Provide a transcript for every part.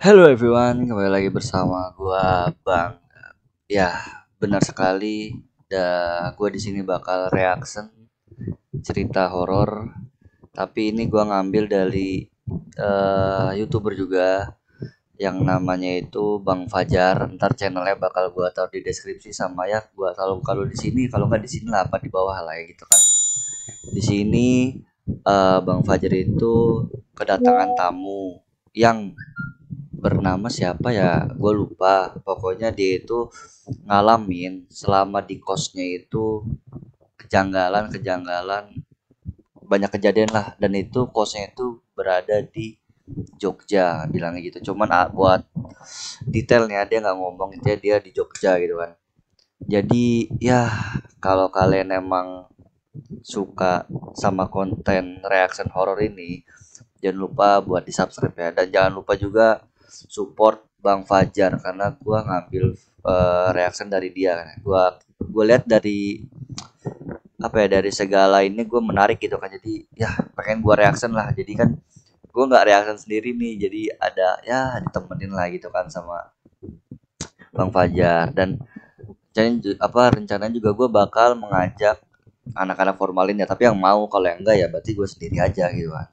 Hello everyone, kembali lagi bersama gua Bang. Ya, benar sekali. Gua di sini bakal reaction cerita horor. Tapi ini gua ngambil dari YouTuber juga yang namanya itu Bang Fajar. Ntar channelnya bakal gua taruh di deskripsi sama ya. Gua kalau di sini, kalau nggak di sini lah apa di bawah lah ya gitu kan. Di sini Bang Fajar itu kedatangan tamu yang bernama siapa ya, gue lupa. Pokoknya dia itu ngalamin selama di kosnya itu kejanggalan banyak kejadian lah, dan itu kosnya itu berada di Jogja bilangnya gitu. Cuman buat detailnya dia nggak ngomong dia di Jogja gitu kan. Jadi ya, kalau kalian emang suka sama konten reaction horror ini, jangan lupa buat di subscribe ya, dan jangan lupa juga support Bang Fajar karena gua ngambil reaction dari dia kan. Gua lihat dari apa ya, dari segala ini gue menarik gitu kan, jadi ya pengen gua reaction lah. Jadi kan gua nggak reaction sendiri nih, jadi ada ya ditemenin lah gitu kan sama Bang Fajar. Dan rencananya juga gue bakal mengajak anak-anak formalin ya, tapi yang mau. Kalau yang enggak ya berarti gue sendiri aja gitu kan.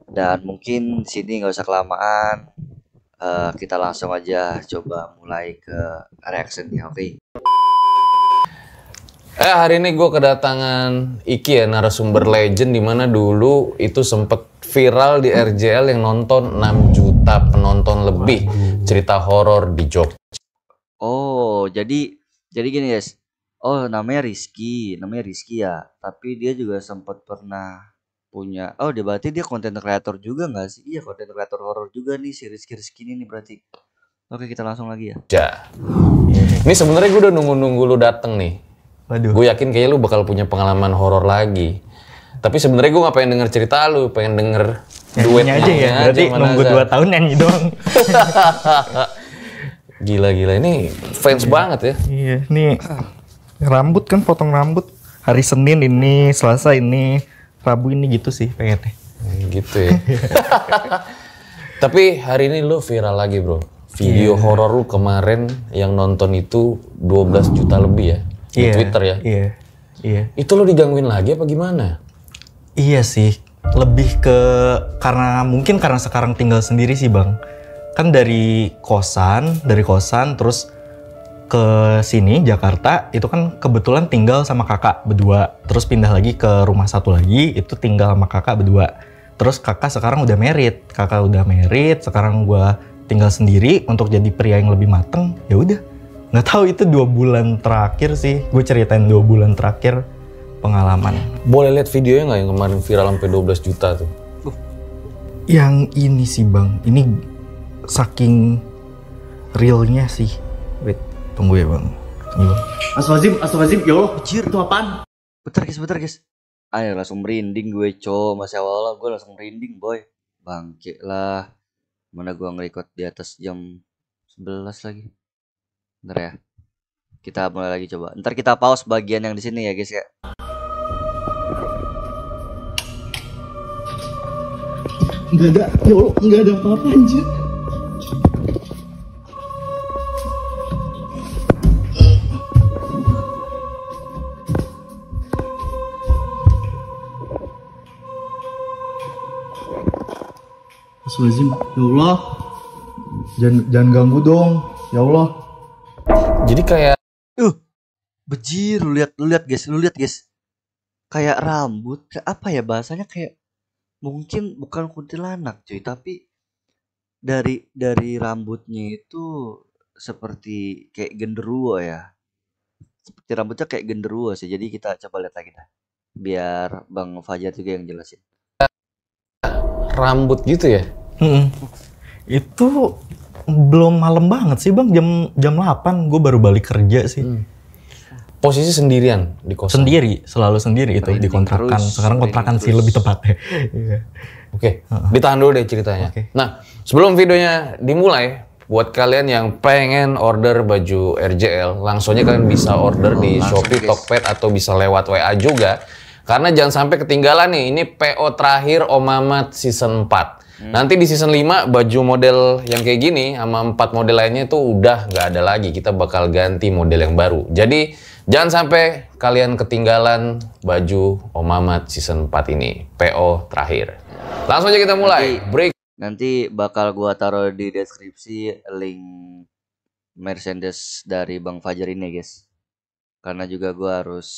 Dan mungkin sini nggak usah kelamaan, kita langsung aja coba mulai ke reactionnya. Oke. Hari ini gue kedatangan Iki ya, narasumber legend, dimana dulu itu sempet viral di RJL yang nonton 6 juta penonton lebih. Cerita horor di Jogja. Oh, jadi gini guys. Oh, namanya Rizky ya. Tapi dia juga sempat pernah punya. Oh, berarti dia konten kreator juga nggak sih? Iya, konten kreator horor juga nih si Rizky ini nih berarti. Oke, kita langsung lagi ya. Ini sebenarnya gue udah nunggu lu dateng nih. Waduh. Gue yakin kayaknya lu bakal punya pengalaman horor lagi. Tapi sebenarnya gue gak pengen denger cerita lu, pengen denger duetnya aja ya. Berarti nunggu 2 tahun nyanyi doang. Gila, ini fans banget ya. Iya, nih rambut kan, potong rambut hari Senin ini, Selasa ini, Rabu ini gitu sih pengennya. Gitu ya. Tapi hari ini lu viral lagi bro. Video horor lu kemarin yang nonton itu 12 juta lebih ya. Di Twitter ya. Iya. Itu lu digangguin lagi apa gimana? Iya sih, lebih ke karena sekarang tinggal sendiri sih bang. Kan dari kosan terus ke sini Jakarta itu kan kebetulan tinggal sama kakak berdua, terus pindah lagi ke rumah satu lagi itu tinggal sama kakak berdua. Terus kakak sekarang udah married, sekarang gua tinggal sendiri untuk jadi pria yang lebih mateng. Ya udah, nggak tahu itu 2 bulan terakhir sih gue ceritain 2 bulan terakhir pengalaman. Boleh lihat videonya nggak yang kemarin viral sampai 12 juta tuh? Yang ini sih bang, ini saking realnya sih. Wait, tunggu ya bang. Astagfirullahaladzim, ya Allah, anjir, itu apaan? Bentar guys. Ayo langsung merinding gue, masih awal gue langsung merinding boy. Bangke lah. Mana gue nge-record di atas jam 11 lagi. Bentar ya. Kita mulai lagi coba. Ntar kita pause bagian yang di sini ya guys ya. Enggak ada, ya Allah, enggak ada apa-apa anjir. Astagfirullahaladzim, ya Allah. Jangan ganggu dong, ya Allah. Jadi kayak Bejir, lu lihat guys. Kayak rambut, kayak apa ya bahasanya, kayak mungkin bukan kuntilanak cuy, tapi dari rambutnya itu seperti kayak genderuwo ya. Seperti rambutnya kayak genderuwo sih. Jadi kita coba lihat lagi dah. Biar Bang Fajar juga yang jelasin. rambut gitu ya? Itu belum malam banget sih bang, jam 8 gue baru balik kerja sih. Posisi sendirian di kosan? Selalu sendiri itu di kontrakan. Sekarang kontrakan sih lebih tepatnya. Oke, ditahan dulu deh ceritanya. Nah, sebelum videonya dimulai, buat kalian yang pengen order baju RJL, langsung aja kalian bisa order di Shopee, Tokped, atau bisa lewat WA juga. Karena jangan sampai ketinggalan nih, ini PO terakhir Om Mamat season 4. Nanti di season 5 baju model yang kayak gini sama 4 model lainnya itu udah nggak ada lagi. Kita bakal ganti model yang baru. Jadi jangan sampai kalian ketinggalan baju Om Mamat season 4 ini. PO terakhir. Langsung aja kita mulai. Break. Nanti bakal gua taruh di deskripsi link merchandise dari Bang Fajar ini guys. Karena juga gua harus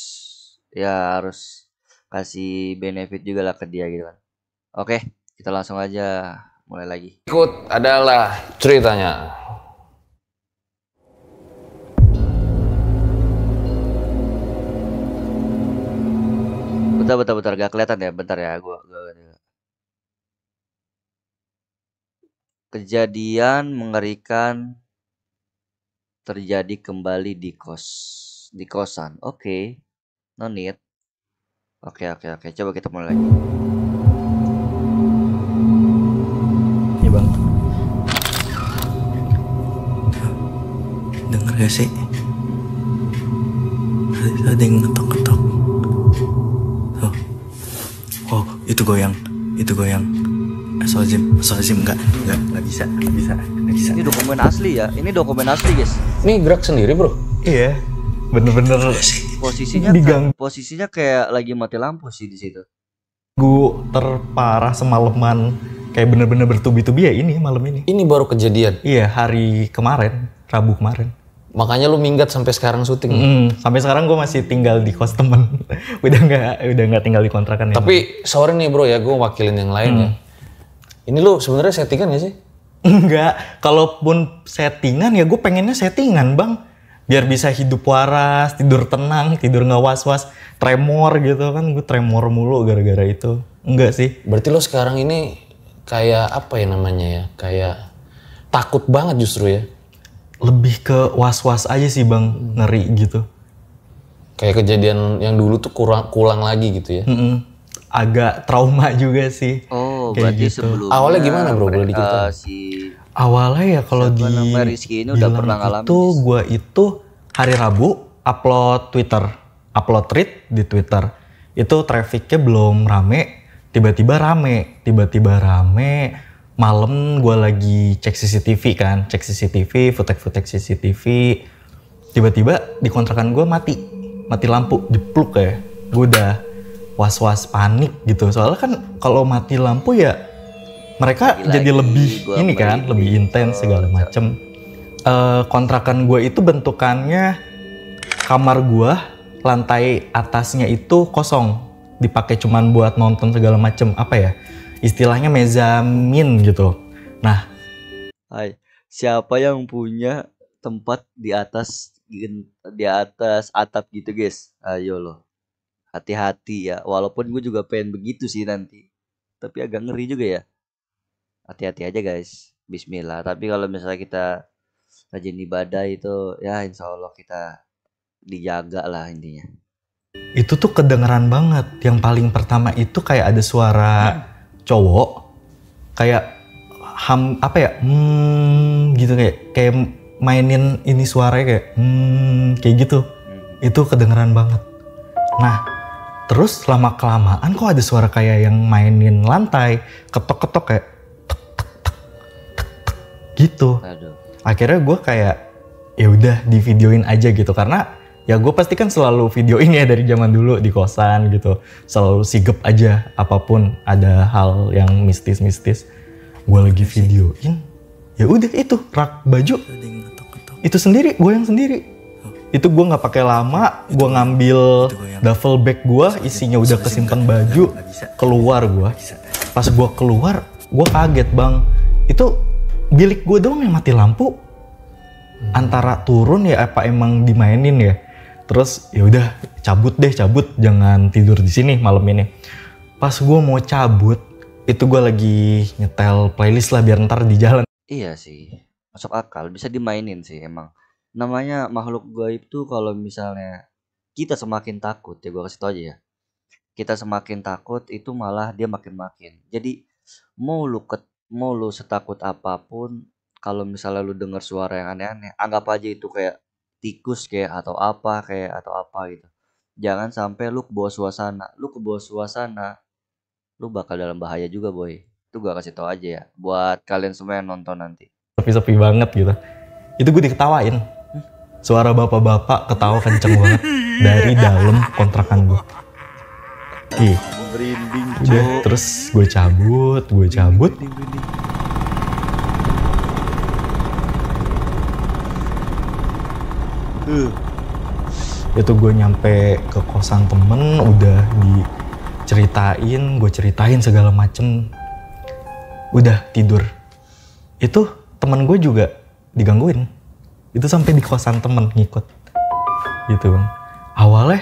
kasih benefit juga lah ke dia gitu kan. Oke, kita langsung aja mulai lagi. Berikut adalah ceritanya. Bentar, gak kelihatan ya, bentar ya, gua. Kejadian mengerikan terjadi kembali di kosan. Oke, no need. Oke. Coba kita mulai lagi. Iya bang. Dengar gak sih? Ada yang ngetok-ngetok. Oh, oh itu goyang. Astagfirullahaladzim, enggak bisa. Ini dokumen asli ya. Ini dokumen asli guys. Ini gerak sendiri bro. Iya, bener-bener Posisinya kayak lagi mati lampu sih di situ. gue terparah semalaman, kayak bener-bener bertubi-tubi ya ini malam ini. Ini baru kejadian. Iya, hari kemarin, Rabu kemarin. Makanya lu minggat sampai sekarang syuting. Sampai sekarang gue masih tinggal di kos temen. udah nggak tinggal di kontrakan ya. Tapi sorry nih bro ya, gue wakilin yang lain ya. Ini lu sebenarnya settingan gak sih? Enggak, kalaupun settingan ya gue pengennya settingan bang. Biar bisa hidup waras, tidur tenang, tidur nggak was-was, tremor gitu kan. Gue tremor mulu gara-gara itu. Enggak sih. Berarti lo sekarang ini kayak apa ya namanya ya? Kayak takut banget justru ya? Lebih ke was-was aja sih bang, ngeri gitu. Kayak kejadian yang dulu tuh kulang lagi gitu ya? Agak trauma juga sih. Oh, kayak berarti gitu. sebelumnya Awalnya gimana bro? Boleh diceritain? Awalnya ya kalau Siapa di nama Rizky ini udah pernah ngalamin, itu guys. gue itu hari Rabu upload tweet di Twitter. Itu trafficnya belum rame, tiba-tiba rame. Malam gue lagi cek CCTV, footage CCTV. Tiba-tiba di kontrakan gue mati lampu, jepluk kayak. Gue udah was-was panik gitu. Soalnya kan kalau mati lampu ya mereka jadi lebih ini kan, lebih intens segala macem. Kontrakan gue itu bentukannya kamar gue lantai atasnya itu kosong, dipakai cuman buat nonton segala macem, apa ya istilahnya mezamin gitu. Nah, siapa yang punya tempat di atas atap gitu guys? Ayo loh, hati-hati ya. Walaupun gue juga pengen begitu sih nanti, tapi agak ngeri juga ya. Hati-hati aja guys. Bismillah. Tapi kalau misalnya kita rajin ibadah itu ya insya Allah kita dijaga lah intinya. itu tuh kedengeran banget. Yang paling pertama itu kayak ada suara cowok kayak apa ya gitu, kayak mainin ini suaranya kayak gitu. Itu kedengeran banget. Nah terus lama kelamaan kok ada suara kayak yang mainin lantai, ketok-ketok kayak gitu. Aduh. Akhirnya gue kayak ya udah di videoin aja gitu, karena ya gue pasti kan selalu videoin ya dari zaman dulu di kosan gitu, selalu sigep aja apapun ada hal yang mistis gue lagi videoin. Ya udah itu rak baju itu sendiri, gue yang sendiri. Itu gue nggak pakai lama, gue ngambil duffel bag gue isinya udah kesimpan baju, keluar gue. Pas gue keluar gue kaget bang, itu bilik gue doang yang mati lampu. Antara turun ya apa emang dimainin ya. Terus ya udah cabut, jangan tidur di sini malam ini. Pas gue mau cabut, itu gue lagi nyetel playlist lah biar ntar di jalan. Iya sih, masuk akal, bisa dimainin sih emang. Namanya makhluk gaib tuh kalau misalnya kita semakin takut ya, gue kasih tau aja ya. Kita semakin takut itu malah dia makin. Jadi mau lu setakut apapun, kalau misalnya lu dengar suara yang aneh-aneh, anggap aja itu kayak tikus atau apa gitu. Jangan sampai lu kebawa suasana. Lu bakal dalam bahaya juga, boy. Itu gua kasih tau aja ya buat kalian semua yang nonton nanti. Sepi-sepi banget gitu. Itu gue diketawain. Suara bapak-bapak ketawa kenceng banget dari dalam kontrakan gue. Ih, Merinding, udah terus gue cabut. Itu gue nyampe ke kosan temen, udah gue ceritain segala macem. Udah tidur. Itu temen gue juga digangguin. Itu sampai di kosan temen ngikut. Gitu bang. Awalnya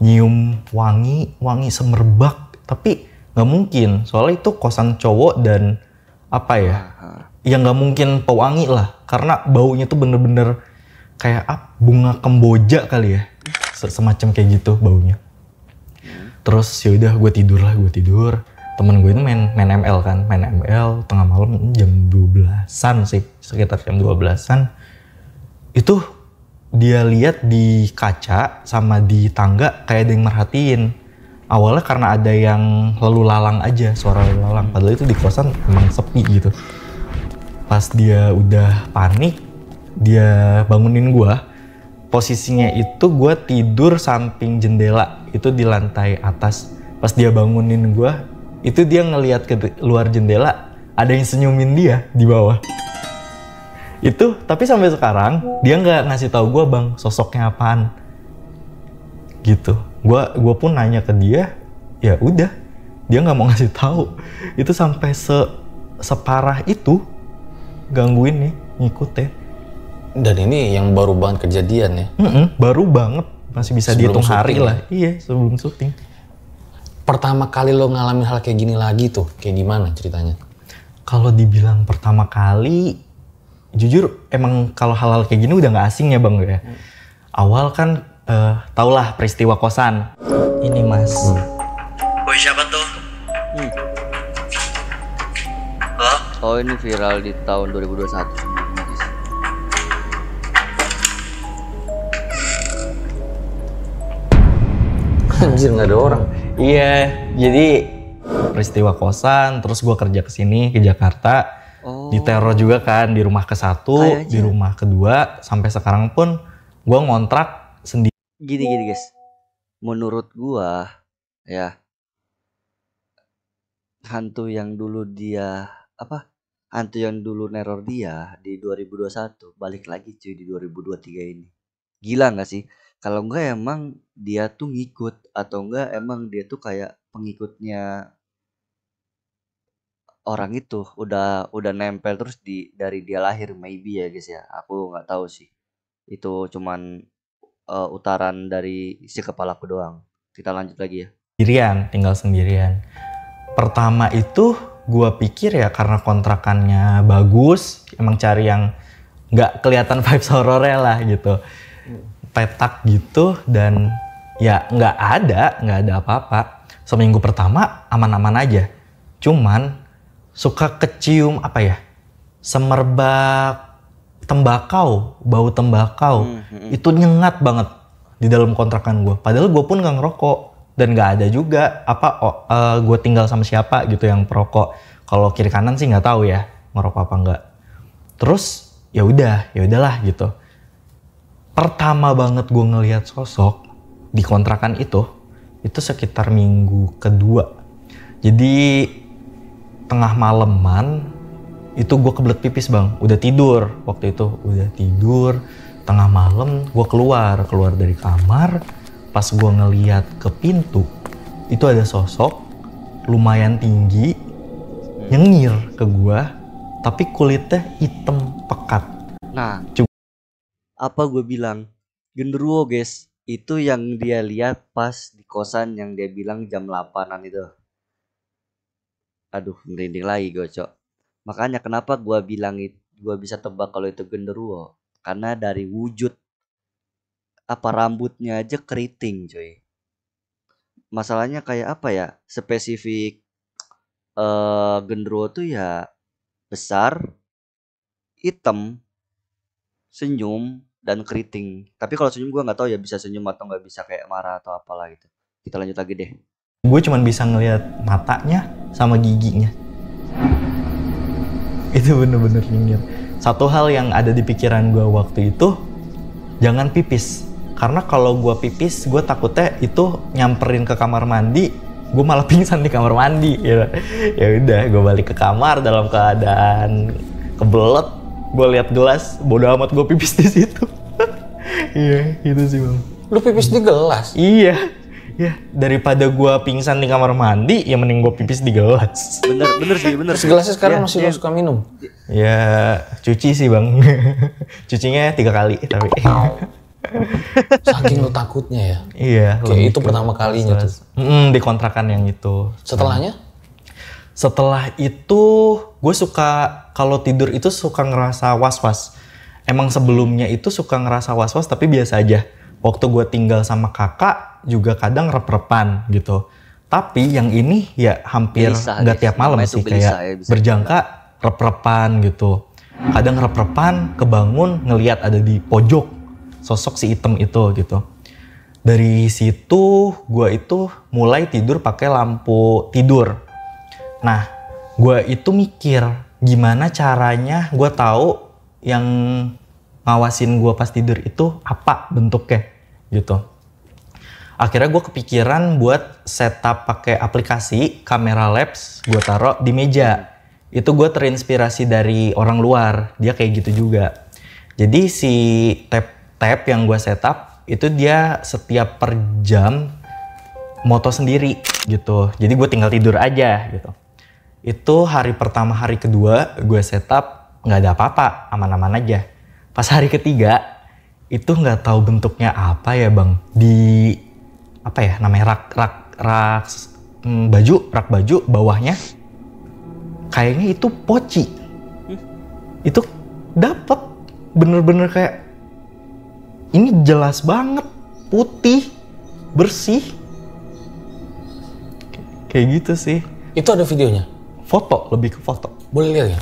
nyium wangi semerbak. Tapi gak mungkin. Soalnya itu kosan cowok dan apa ya. Ya gak mungkin pewangi lah. Karena baunya tuh bener-bener kayak bunga kemboja kali ya. Semacam kayak gitu baunya. Terus yaudah gue tidur. Temen gue ini main ML kan. Main ML tengah malam jam 12-an sih. Sekitar jam 12-an. Itu dia lihat di kaca sama di tangga kayak ada yang merhatiin. Awalnya karena ada yang lalu lalang aja. Suara lalu lalang. Padahal itu di kosan emang sepi gitu. Pas dia udah panik. Dia bangunin gue. Posisinya itu gue tidur samping jendela. Itu di lantai atas. Pas dia bangunin gue, itu dia ngelihat ke luar jendela, ada yang senyumin dia di bawah. Itu, tapi sampai sekarang dia nggak ngasih tahu gue bang, sosoknya apaan. Gitu. Gue pun nanya ke dia, ya udah, dia nggak mau ngasih tahu. Itu sampai separah itu gangguin nih, ngikutin. Dan ini yang baru banget kejadian ya? Baru banget, masih bisa dihitung hari lah. Iya, sebelum syuting. Pertama kali lo ngalamin hal kayak gini lagi tuh, kayak gimana ceritanya? Kalau dibilang pertama kali, jujur emang kalau hal-hal kayak gini udah nggak asing ya bang ya. Awal kan taulah peristiwa kosan. Ini mas. Boy siapa tuh? Halo? Oh ini viral di tahun 2021. Anjir nggak ada orang. Iya, jadi peristiwa kosan, terus gue kerja kesini ke Jakarta, diteror juga kan di rumah ke-1, di rumah kedua, sampai sekarang pun gue ngontrak sendiri. Gini guys, menurut gua ya hantu yang dulu neror dia di 2021 balik lagi cuy di 2023 ini. Gila nggak sih? Kalau enggak emang dia tuh ngikut atau enggak emang dia tuh kayak pengikutnya orang itu udah nempel terus dari dia lahir maybe ya guys ya. Aku nggak tahu sih. Itu cuman utaran dari isi kepalaku doang. Kita lanjut lagi ya. Tinggal sendirian. Pertama itu gua pikir ya karena kontrakannya bagus, emang cari yang nggak kelihatan vibes horornya lah gitu. Petak gitu dan ya nggak ada apa-apa. Seminggu pertama aman-aman aja. Cuman suka kecium apa ya? Semerbak tembakau, bau tembakau. Itu nyengat banget di dalam kontrakan gue. Padahal gue pun nggak ngerokok dan nggak ada juga gue tinggal sama siapa gitu yang perokok. Kalau kiri kanan sih nggak tahu ya ngerokok apa enggak. Terus ya udahlah gitu. Pertama banget gue ngelihat sosok di kontrakan itu sekitar minggu kedua. Jadi tengah maleman itu gue kebelet pipis bang, udah tidur waktu itu, tengah malam gue keluar dari kamar. Pas gue ngelihat ke pintu itu ada sosok lumayan tinggi nyengir ke gue, tapi kulitnya hitam pekat. Nah, apa gue bilang? Genderuwo guys, itu yang dia lihat pas di kosan yang dia bilang jam 8-an itu. Aduh, merinding lagi gue, Cok. Makanya kenapa gue bilang gue bisa tebak kalau itu genderuwo? Karena dari wujud rambutnya aja keriting, coy. Masalahnya kayak apa ya? Spesifik genderuwo tuh ya besar, hitam, senyum dan keriting. Tapi kalau senyum gue nggak tahu ya bisa senyum atau nggak bisa kayak marah atau apalah gitu. Kita lanjut lagi deh. Gue cuma bisa ngelihat matanya sama giginya. Itu bener-bener nyengir. Satu hal yang ada di pikiran gue waktu itu, jangan pipis. Karena kalau gue pipis, gue takutnya itu nyamperin ke kamar mandi, gue malah pingsan di kamar mandi. Gitu. Ya udah, gue balik ke kamar dalam keadaan kebelet. Gue lihat gelas, bodo amat gue pipis di situ. Iya, gitu sih bang. Lu pipis di gelas? Iya. Ya, daripada gua pingsan di kamar mandi, ya mending gua pipis di gelas. Bener sih, bener. Terus gelasnya sekarang masih lu suka minum? Ya, cuci sih bang. Cucinya 3 kali, tapi. Saking lu takutnya ya? Iya. Kayak itu pertama kalinya tuh? Di kontrakan yang itu. Setelahnya? Setelah itu, gue suka, kalau tidur itu suka ngerasa was-was. Emang sebelumnya itu suka ngerasa was-was, tapi biasa aja. Waktu gue tinggal sama kakak, juga kadang rep-repan gitu. Tapi yang ini ya hampir nggak tiap malam sih, kayak ya, berjangka rep-repan gitu. Kadang rep-repan, kebangun, ngelihat ada di pojok sosok si hitam itu gitu. Dari situ gue itu mulai tidur pakai lampu tidur. Nah, gue itu mikir gimana caranya gue tahu yang ngawasin gue pas tidur itu apa bentuknya gitu. Akhirnya gue kepikiran buat setup pakai aplikasi kamera labs, gue taruh di meja. Itu gue terinspirasi dari orang luar, dia kayak gitu juga. Jadi si tab yang gue setup itu dia setiap per jam moto sendiri gitu. Jadi gue tinggal tidur aja gitu. Itu hari pertama, hari kedua gue setup nggak ada apa-apa, aman-aman aja. Pas hari ketiga itu nggak tahu bentuknya apa ya bang, di apa ya namanya rak baju bawahnya kayaknya itu poci. Itu dapet bener-bener kayak ini jelas banget putih bersih kayak gitu sih. Itu ada videonya? Foto, lebih ke foto. Boleh lihat ya?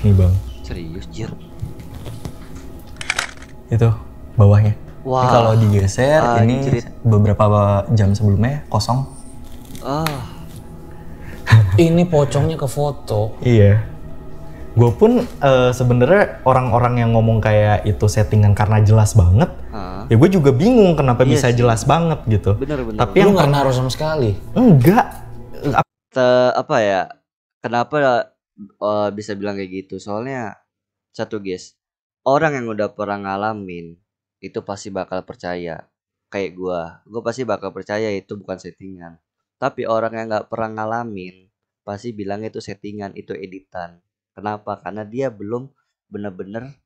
Nih bang. Serius, Jir? Itu bawahnya. Wah. Ini kalau digeser, ini beberapa jam sebelumnya kosong. Ini pocongnya ke foto. Iya. Gue pun sebenarnya orang-orang yang ngomong kayak itu settingan karena jelas banget. Ya gue juga bingung kenapa bisa jelas banget gitu. Bener. Tapi Lu yang nggak naruh sama sekali? enggak. Apa ya? Kenapa bisa bilang kayak gitu? Soalnya satu guys, orang yang udah pernah ngalamin itu pasti bakal percaya. Kayak gue pasti bakal percaya itu bukan settingan. Tapi orang yang nggak pernah ngalamin pasti bilang itu settingan, itu editan. Kenapa? Karena dia belum bener-bener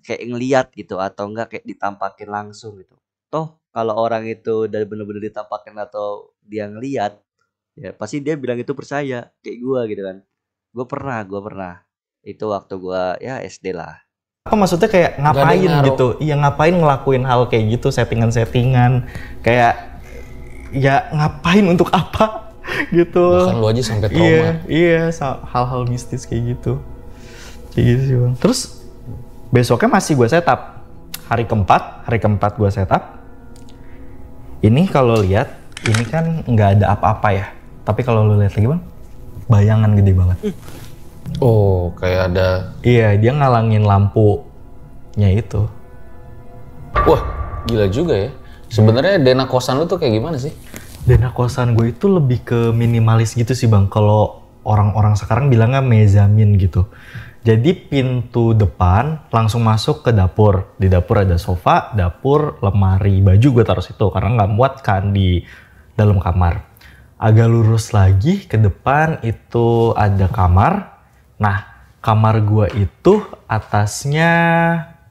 kayak ngeliat gitu, atau enggak kayak ditampakin langsung gitu. Toh kalau orang itu dari bener-bener ditampakin atau dia ngeliat, ya pasti dia bilang itu percaya. Kayak gue gitu kan. Gue pernah. Itu waktu gue ya SD lah. Apa maksudnya kayak ngapain gitu? Iya ngapain ngelakuin hal kayak gitu, settingan-settingan. Kayak ya ngapain untuk apa gitu. Bahkan lu aja sampai trauma. Iya, hal-hal mistis kayak gitu. Kayak gitu sih bang. Terus besoknya masih gue setup. Hari keempat gue setup. Ini kalau lihat, ini kan nggak ada apa-apa ya. Tapi kalau lu lihat lagi bang, bayangan gede banget. Oh, kayak ada. Iya, dia ngalangin lampunya itu. Wah, gila juga ya. Sebenarnya dana kosan lu tuh kayak gimana sih? Dana kosan gue itu lebih ke minimalis gitu sih bang. Kalau orang-orang sekarang bilangnya mezamin gitu. Jadi pintu depan langsung masuk ke dapur. Di dapur ada sofa, dapur, lemari, baju gue taruh situ karena nggak muat kan di dalam kamar. Agak lurus lagi ke depan itu ada kamar. Nah, kamar gua itu atasnya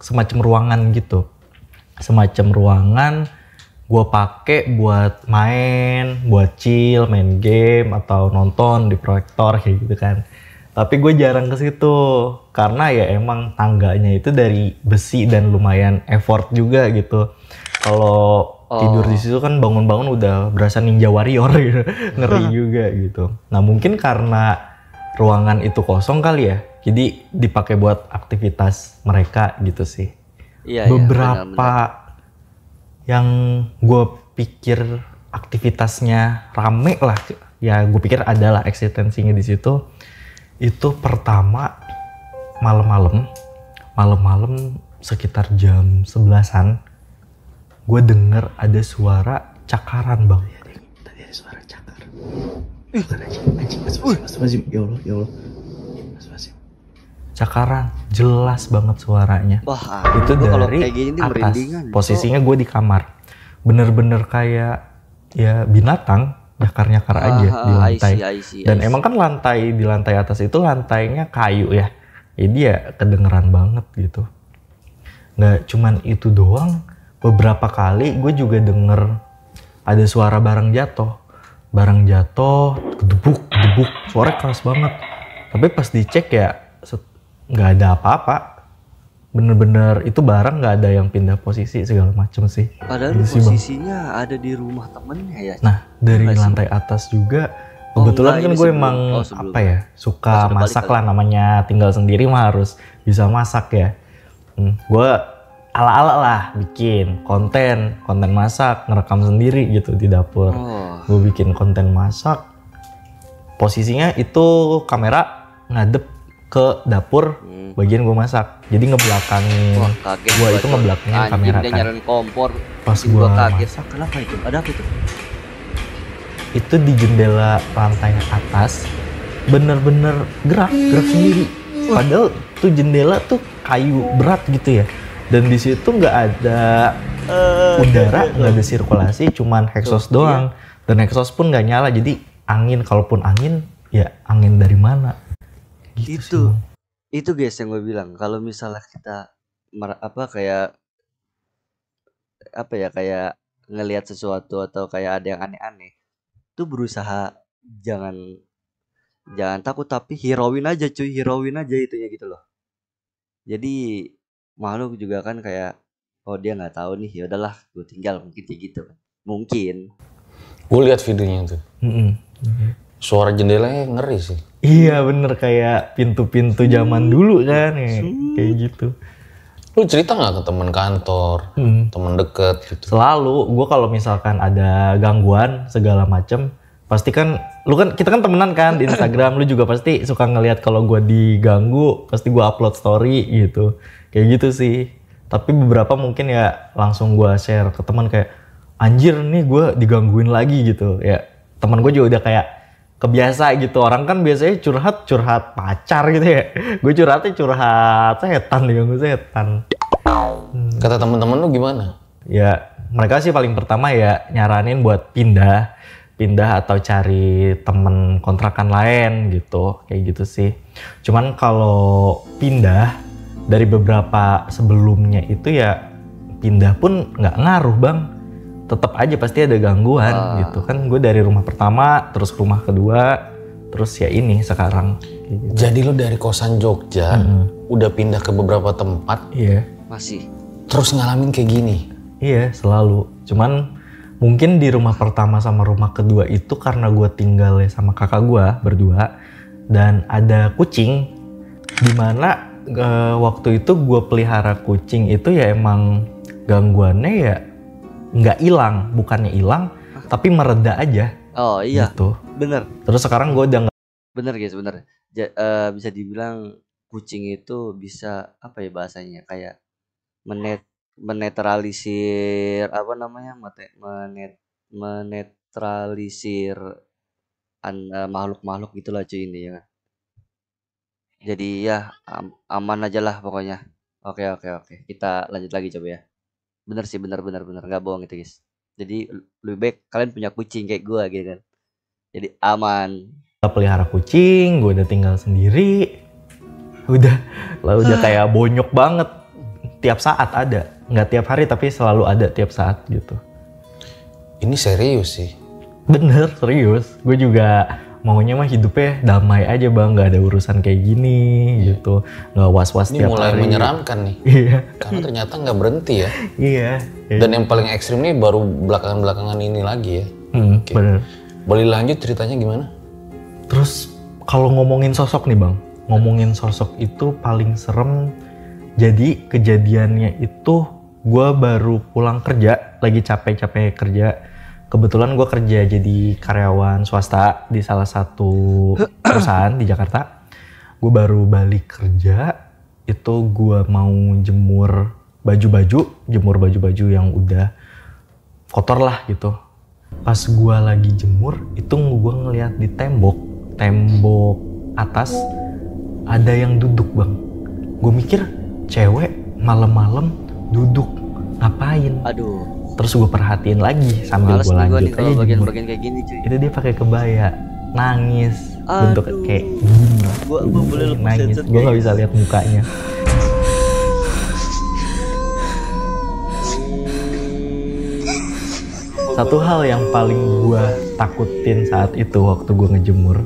semacam ruangan gitu. Semacam ruangan gua pakai buat main, buat chill, main game atau nonton di proyektor kayak gitu kan. Tapi gue jarang ke situ karena ya emang tangganya itu dari besi dan lumayan effort juga gitu. Kalau tidur di situ kan bangun-bangun udah berasa ninja warrior gitu. Ngeri juga gitu. Nah, mungkin karena ruangan itu kosong kali ya. Jadi dipakai buat aktivitas mereka gitu sih. Iya, beberapa benar. Yang gue pikir aktivitasnya rame lah. Ya gue pikir adalah eksistensinya di situ. Itu pertama malam-malam sekitar jam 11-an gue denger ada suara cakaran bang. Tadi ada suara cakar. Anjing. Ya Allah. Cakaran jelas banget suaranya. Wah, itu kalau dari kayak gini atas. merindingan. Posisinya gue di kamar. Bener-bener kayak ya binatang nyakar-nyakar aja di lantai. I see. Dan emang kan di lantai atas itu lantainya kayu ya. Jadi ya kedengeran banget gitu. Nggak cuman itu doang. Beberapa kali gue juga denger ada suara barang jatuh, gedebuk, suara keras banget. Tapi pas dicek ya nggak ada apa-apa, bener-bener itu barang nggak ada yang pindah posisi segala macem sih. Padahal gitu posisinya ada di rumah temennya ya. Nah dari lantai atas juga kebetulan kan gue emang suka masak lah, namanya tinggal sendiri mah harus bisa masak ya. Gue ala-ala lah bikin konten masak, ngerekam sendiri gitu di dapur. Gue bikin konten masak, posisinya itu kamera ngadep ke dapur bagian gue masak, jadi ngebelakangin. Gue itu ngebelakangin kamera dia nyalain kompor. Pas gue kaget. masak, Kenapa itu? Ada apa itu? Itu di jendela lantai atas bener-bener gerak sendiri. Padahal tuh jendela tuh kayu berat gitu ya. Dan di situ nggak ada udara, nggak ada sirkulasi, cuman exhaust doang. Dan exhaust pun nggak nyala, jadi angin, kalaupun angin, ya angin dari mana? Gitu itu guys yang gue bilang, kalau misalnya kita kayak ngelihat sesuatu atau kayak ada yang aneh-aneh, tuh berusaha jangan takut, tapi hirauin aja itunya gitu loh. Jadi makhluk juga kan kayak, oh dia nggak tahu nih, ya udahlah gue tinggal, mungkin kayak gitu kan. Mungkin. Gue lihat videonya tuh. Suara jendelanya ngeri sih. Iya bener, kayak pintu-pintu zaman dulu kan ya, kayak gitu. Lu cerita nggak ke teman kantor, teman deket gitu? Selalu, gue kalau misalkan ada gangguan segala macem, pasti kan, kita kan temenan kan di Instagram, lu juga pasti suka ngelihat kalau gue diganggu, pasti gue upload story gitu, kayak gitu sih. Tapi beberapa mungkin ya langsung gue share ke teman kayak, anjir nih gue digangguin lagi gitu ya. Teman gue juga udah kayak kebiasa gitu, orang kan biasanya curhat pacar gitu ya, gue curhat setan, diganggu setan. Kata temen-temen lu gimana? Ya mereka sih paling pertama ya nyaranin buat pindah atau cari temen kontrakan lain gitu, kayak gitu sih. Cuman kalau pindah dari beberapa sebelumnya itu ya pindah pun nggak ngaruh bang, tetap aja pasti ada gangguan gitu kan. Gue dari rumah pertama terus ke rumah kedua, terus ya ini sekarang gitu. Jadi lo dari kosan Jogja udah pindah ke beberapa tempat? Iya. Masih terus ngalamin kayak gini? Iya selalu, cuman mungkin di rumah pertama sama rumah kedua itu karena gue tinggalnya sama kakak gue berdua dan ada kucing, dimana waktu itu gue pelihara kucing itu ya emang gangguannya ya nggak hilang, bukannya hilang tapi mereda aja. Oh iya gitu. Bener. Terus sekarang gue udah nggak. Bener guys, bener. Bisa dibilang kucing itu bisa apa ya bahasanya, kayak menetralisir menetralisir makhluk-makhluk gitulah cuy ini ya. Jadi ya aman aja lah pokoknya. Oke. Kita lanjut lagi coba ya. Bener sih, bener nggak bohong itu guys. Jadi lebih baik kalian punya kucing kayak gue gitu kan. Jadi aman. Pelihara kucing, gue udah tinggal sendiri. Udah kayak bonyok banget. Tiap saat ada, nggak tiap hari tapi selalu ada tiap saat gitu. Ini serius sih. Bener, serius. Gue juga maunya mah hidupnya damai aja bang, nggak ada urusan kayak gini gitu, nggak was-was tiap hari. Ini mulai menyeramkan nih. Iya. Karena ternyata nggak berhenti ya. Iya. Dan yang paling ekstrim nih baru belakangan ini lagi ya. Okay. Bener. Boleh lanjut ceritanya gimana? Terus kalau ngomongin sosok nih bang, itu paling serem. Jadi kejadiannya itu gue baru pulang kerja, lagi capek-capek kerja. Kebetulan gue kerja jadi karyawan swasta di salah satu perusahaan di Jakarta. gue baru balik kerja, itu gue mau jemur baju-baju yang udah kotor lah gitu. Pas gue lagi jemur, itu gue ngeliat di tembok atas ada yang duduk bang. Gue mikir cewek malam-malam duduk ngapain? Aduh. Terus gue perhatiin lagi sambil Males gue nih gua lanjut nih kalau aja bagian-bagian kayak gini cuy. itu dia pakai kebaya, nangis, bentuk Aduh. kayak gini. Gua boleh lepas nangis, headset gue nggak kayak bisa lihat mukanya. Satu hal yang paling gue takutin saat itu waktu gue ngejemur,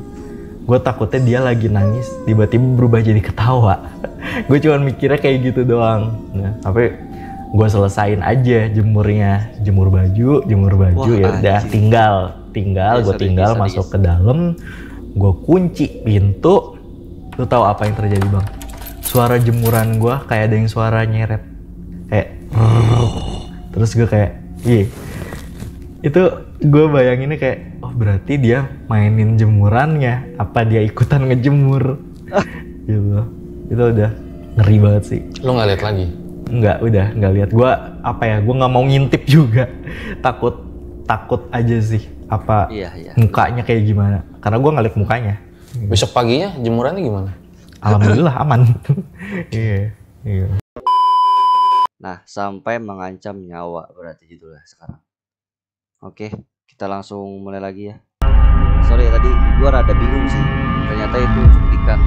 gue takutnya dia lagi nangis, tiba-tiba berubah jadi ketawa. Gue cuma mikirnya kayak gitu doang. Nah, tapi gue selesain aja jemurnya, jemur baju Wah, ya udah anjing. tinggal gue tinggal Sorry, masuk ke dalam, gue kunci pintu. Lu tahu apa yang terjadi bang? Suara jemuran gue kayak ada yang suara nyeret, kayak terus gue kayak itu gue bayanginnya kayak, oh berarti dia mainin jemurannya, apa dia ikutan ngejemur gitu. Itu udah ngeri banget sih. Lo nggak lihat lagi? Udah nggak lihat. Gue gue nggak mau ngintip juga, takut aja sih apa Iya. mukanya kayak gimana, karena gue nggak lihat mukanya. Besok paginya jemurannya gimana? Alhamdulillah aman. Iya. Nah, sampai mengancam nyawa berarti judulnya sekarang. Oke, kita langsung mulai lagi ya. Sorry ya, tadi gua rada bingung sih. Ternyata itu cuplikan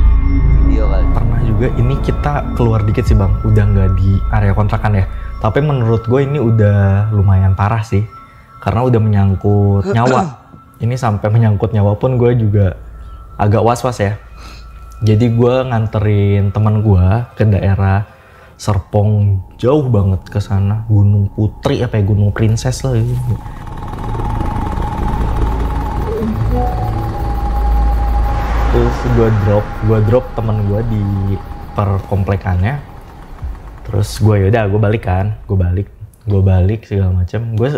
video kali. Pernah juga ini kita keluar dikit sih bang, udah nggak di area kontrakan ya. Tapi menurut gue ini udah lumayan parah sih, karena udah menyangkut nyawa. Ini sampai menyangkut nyawa pun gue juga agak was-was ya. Jadi gue nganterin teman gue ke daerah Serpong, jauh banget ke sana, Gunung Putri apa ya, Gunung Princess lah gitu. Terus gue drop temen gue di perkomplekannya. Terus gue gue balik segala macam. Gue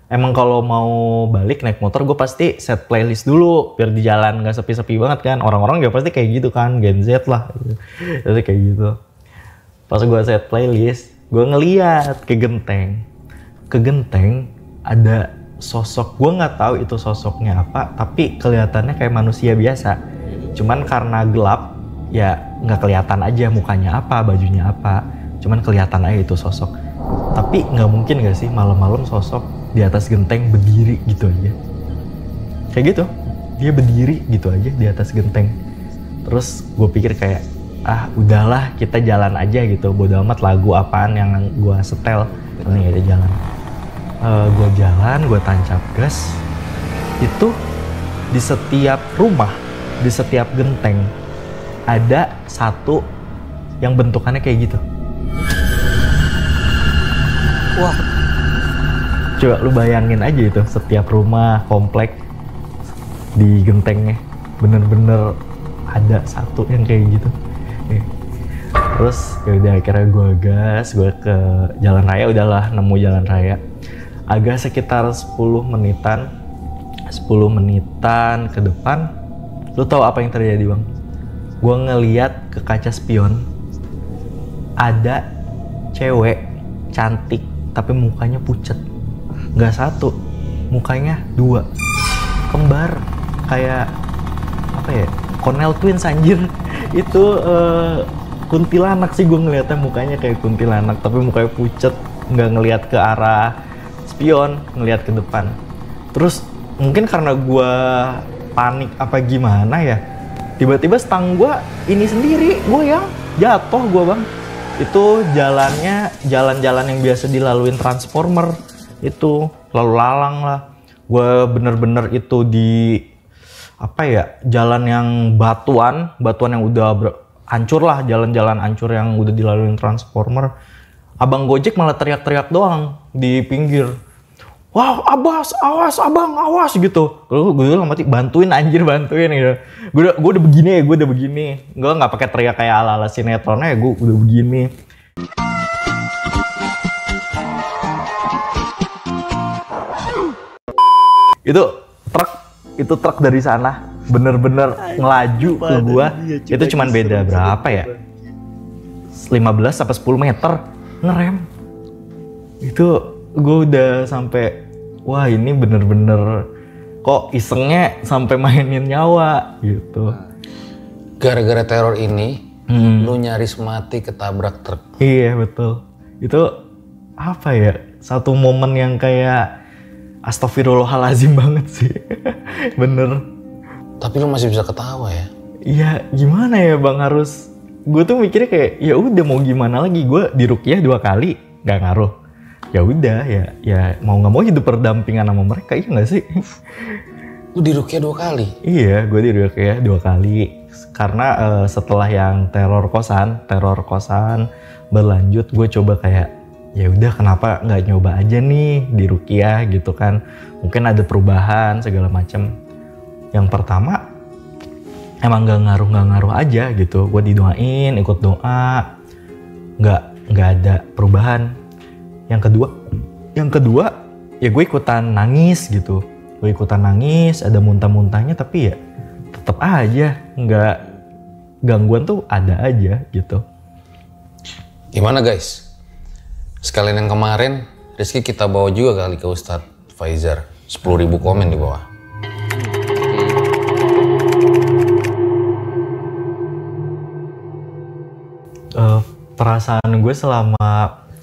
emang kalau mau balik naik motor gue pasti set playlist dulu biar di jalan nggak sepi-sepi banget kan. Orang-orang juga pasti kayak gitu kan, Gen Z lah. Jadi kayak gitu. Pas gue set playlist, gue ngeliat ke genteng ada sosok. Gue nggak tahu itu sosoknya apa, tapi kelihatannya kayak manusia biasa. Cuman karena gelap, ya nggak kelihatan aja mukanya apa, bajunya apa. Cuman kelihatan aja itu sosok. Tapi nggak mungkin nggak sih malam-malam sosok di atas genteng berdiri gitu aja. Kayak gitu, dia berdiri gitu aja di atas genteng. Terus gue pikir kayak, udahlah kita jalan aja gitu. Bodo amat lagu apaan yang gue setel, paling ada jalan. Gue jalan, gue tancap gas. Itu di setiap rumah, di setiap genteng ada satu yang bentukannya kayak gitu. Wah, coba lu bayangin aja itu, setiap rumah komplek di gentengnya bener-bener ada satu yang kayak gitu. Terus yaudah akhirnya gue gas, gue ke jalan raya, udahlah nemu jalan raya. Agak sekitar 10 menitan ke depan, lu tahu apa yang terjadi bang? Gue ngeliat ke kaca spion, ada cewek cantik tapi mukanya pucet. Nggak satu, mukanya dua, kembar, kayak apa ya, Cornell Twins anjir. Itu kuntilanak sih gue ngeliatnya, mukanya kayak kuntilanak tapi mukanya pucet, nggak ngeliat ke arah spion, ngeliat ke depan. Terus mungkin karena gue panik apa gimana ya, tiba-tiba stang gue ini sendiri, gue yang jatuh gue bang. Itu jalan-jalan yang biasa dilaluin transformer, itu lalu lalang lah. Gue bener-bener itu di apa ya, jalan yang batuan yang udah hancur lah, jalan-jalan hancur yang udah dilaluin transformer. Abang Gojek malah teriak-teriak doang di pinggir. Wah, Abbas, awas, abang, awas gitu. Gue bilang mati, bantuin gitu. Gue udah begini. Gue nggak pakai teriak kayak ala-ala sinetronnya, gue udah begini. Itu truk dari sana bener-bener ngelaju ke gua. Itu cuman beda berapa ya? 15 sampai 10 meter ngerem. Itu gue udah sampai wah ini bener-bener kok isengnya sampai mainin nyawa gitu. Gara-gara teror ini, lu nyaris mati ketabrak truk. Iya betul. Itu apa ya? Satu momen yang kayak astagfirullahalazim banget sih. Bener. Tapi lu masih bisa ketawa ya? Iya gimana ya bang, harus gue tuh mikirnya kayak ya udah mau gimana lagi, gue diruqyah 2 kali nggak ngaruh. Ya udah ya mau nggak mau hidup berdampingan sama mereka, iya nggak sih? Lu diruqyah 2 kali? Iya, gue diruqyah 2 kali. Karena setelah yang teror kosan berlanjut, gue coba kayak ya udah kenapa nggak nyoba aja nih diruqyah gitu kan? Mungkin ada perubahan segala macam. Yang pertama emang nggak ngaruh aja gitu. Gue didoain, ikut doa, nggak ada perubahan. Yang kedua ya gue ikutan nangis gitu. Gue ikutan nangis, ada muntah-muntahnya, tapi ya tetap aja nggak, gangguan tuh ada aja gitu. Gimana guys? Sekalian yang kemarin, Rizky kita bawa juga kali ke Ustadz Faizar. 10.000 komen di bawah. Perasaan gue selama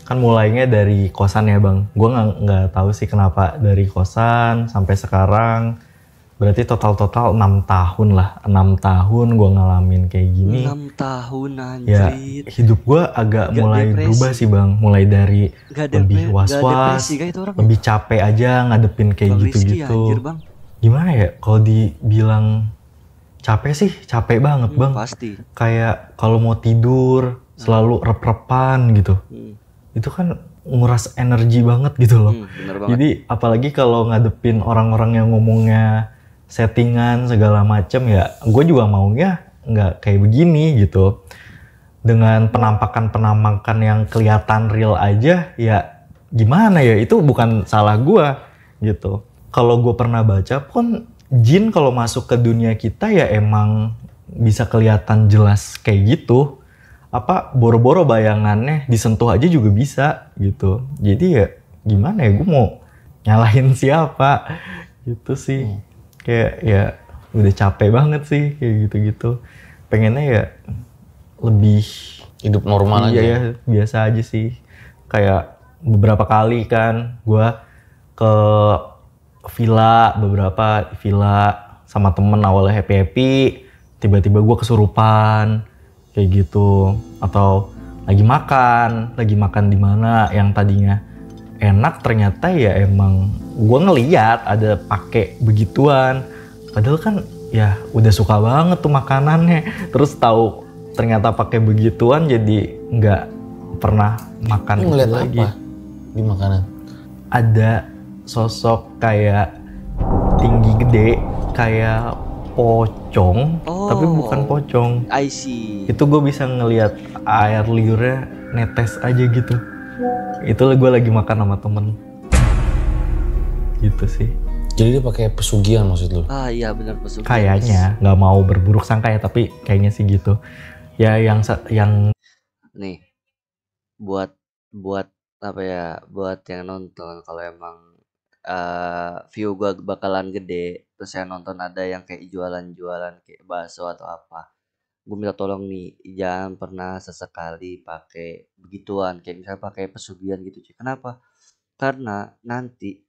kan mulainya dari kosan ya bang, gue nggak tahu sih kenapa dari kosan sampai sekarang, berarti total 6 tahun lah, 6 tahun gue ngalamin kayak gini. 6 tahun anjir. Ya hidup gue agak mulai depresi. Berubah sih bang, mulai dari lebih was-was, lebih capek aja ngadepin kayak gitu-gitu. Gimana ya kalau dibilang capek sih, capek banget bang. Pasti. Kayak kalau mau tidur selalu rep-repan gitu. Itu kan nguras energi banget gitu loh. Jadi apalagi kalau ngadepin orang-orang yang ngomongnya settingan segala macem, ya gue juga maunya nggak kayak begini gitu. Dengan penampakan yang kelihatan real aja, ya gimana ya, itu bukan salah gue gitu. Kalau gue pernah baca pun, jin kalau masuk ke dunia kita ya emang bisa kelihatan jelas kayak gitu. Apa boro-boro bayangannya disentuh aja juga bisa gitu. Jadi ya gimana ya, gue mau nyalahin siapa gitu sih. Kayak ya udah capek banget sih kayak gitu-gitu. Pengennya ya lebih hidup normal aja ya, biasa aja sih. Kayak beberapa kali kan gue ke beberapa villa sama temen, awalnya happy-happy, tiba-tiba gue kesurupan kayak gitu. Atau lagi makan di mana yang tadinya enak, ternyata ya emang gue ngeliat ada pakai begituan, padahal kan ya udah suka banget tuh makanannya, terus tahu ternyata pakai begituan, jadi nggak pernah makan itu lagi. Apa di makanan? Ada sosok kayak tinggi gede kayak pocong, tapi bukan pocong. I see. Itu gue bisa ngelihat air liurnya netes aja gitu. Itu gue lagi makan sama temen. Gitu sih. Jadi dia pakai pesugihan maksud lu? Ah iya benar, pesugihan. Kayaknya, nggak mau berburuk sangka ya, tapi kayaknya sih gitu. Ya yang nih buat apa ya, buat yang nonton, kalau emang view gue bakalan gede, terus saya nonton ada yang kayak jualan kayak bakso atau apa, gue minta tolong nih jangan pernah sesekali pakai begituan, kayak misalnya pakai pesugihan gitu cuy. Kenapa? Karena nanti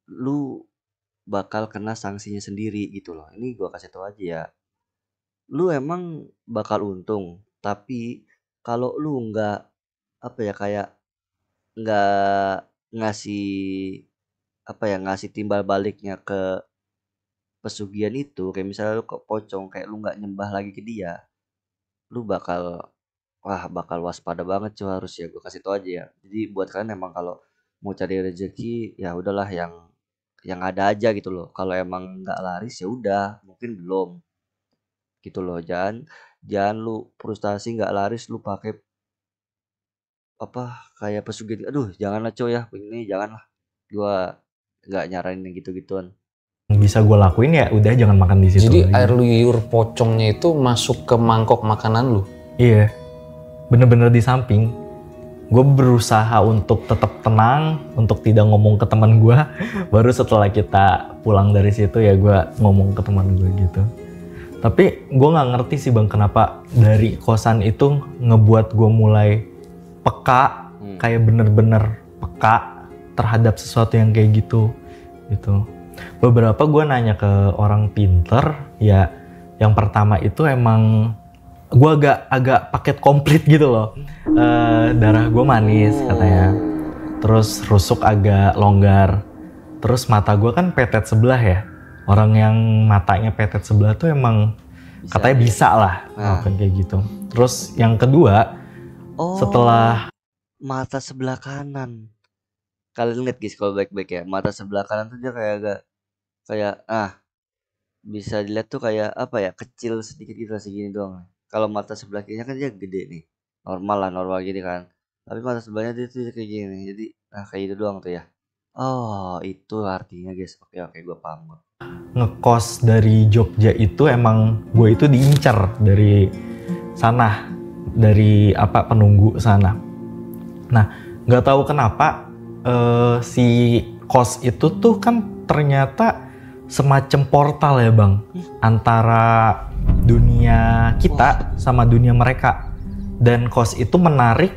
lu bakal kena sanksinya sendiri gitu loh. Ini gue kasih tau aja ya, lu emang bakal untung, tapi kalau lu nggak apa ya, kayak nggak ngasih apa ya, ngasih timbal baliknya ke pesugihan itu, kayak misalnya lu ke pocong, kayak lu nggak nyembah lagi ke dia, lu bakal waspada banget cuy. Harus ya gue kasih tau aja ya. Jadi buat kalian emang kalau mau cari rezeki ya udahlah yang ada aja gitu loh. Kalau emang nggak laris ya udah, mungkin belum gitu loh. Jangan lu frustasi nggak laris lu pakai apa kayak pesugihan. Aduh janganlah coy ya, ini janganlah. Gua nggak nyaranin yang gitu-gituan. bisa gue lakuin ya udah jangan makan di situ. Jadi lagi. air liur pocongnya itu masuk ke mangkok makanan lu? Iya, bener-bener di samping. Gue berusaha untuk tetap tenang, untuk tidak ngomong ke teman gue. Baru setelah kita pulang dari situ ya gue ngomong ke teman gue gitu. Tapi gue nggak ngerti sih bang, kenapa dari kosan itu ngebuat gue mulai peka, kayak bener-bener peka terhadap sesuatu yang kayak gitu. Beberapa gue nanya ke orang pinter, ya yang pertama itu emang gue agak paket komplit gitu loh. Darah gue manis katanya, terus rusuk agak longgar, terus mata gue kan petet sebelah ya. Orang yang matanya petet sebelah tuh emang katanya bisa lah melakukan kayak gitu. Terus yang kedua, setelah mata sebelah kanan. Kalian lihat guys kalau baik-baik ya, mata sebelah kanan tuh dia kayak bisa dilihat tuh kayak apa ya, kecil sedikit gitu segini doang. Kalau mata sebelah kirinya kan dia gede nih, normal gini kan. Tapi mata sebelahnya dia tuh kayak gini, jadi kayak itu doang tuh ya. Oh itu artinya guys, oke gue paham. ngekos dari Jogja itu emang gue itu diincar dari sana, dari penunggu sana. Nah nggak tahu kenapa si kos itu tuh kan ternyata semacam portal ya bang, antara dunia kita sama dunia mereka. Dan kos itu menarik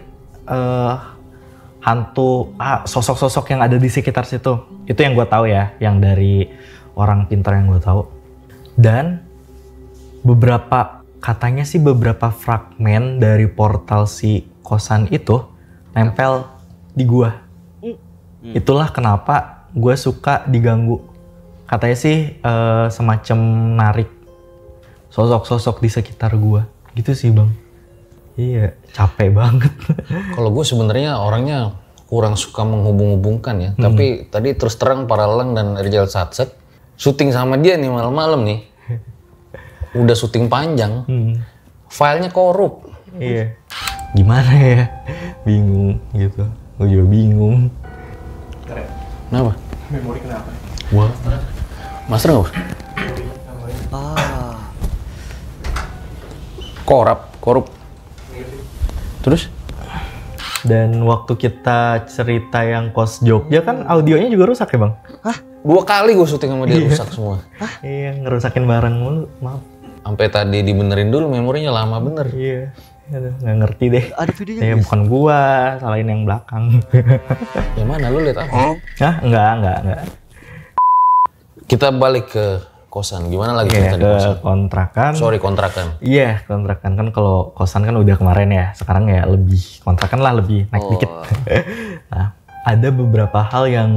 hantu, sosok-sosok yang ada di sekitar situ. Itu yang gue tahu ya, yang dari orang pintar yang gue tahu. Dan katanya sih beberapa fragmen dari portal si kosan itu nempel di gua. Itulah kenapa gue suka diganggu. Katanya sih semacam narik sosok-sosok di sekitar gue. Gitu sih bang. Iya, capek banget. Kalau gue sebenarnya orangnya kurang suka menghubung-hubungkan ya. Tapi tadi terus terang Paralang dan Rizal Satset syuting sama dia nih malam-malam nih. Udah syuting panjang. Filenya korup. Iya. Gimana ya? Bingung gitu. Gue juga bingung. Kenapa? Memori kenapa? Wah. Master nggak? Korup. Terus? Dan waktu kita cerita yang kos Jogja kan audionya juga rusak ya bang? 2 kali gue syuting sama dia rusak semua. Iya, ngerusakin barang mulu, maaf. Sampai tadi dibenerin dulu, memorinya lama bener. Iya, aduh, nggak ngerti deh. Ada videonya Ya guys. bukan gua, salahin yang belakang. Yang mana lu lihat apa? Hah? Enggak. Kita balik ke kosan. Gimana lagi Iya, kita di ke kosan? kontrakan. Kontrakan. Iya, kontrakan kan kalau kosan kan udah kemarin ya. Sekarang ya lebih kontrakan lah, lebih naik dikit. Nah, ada beberapa hal yang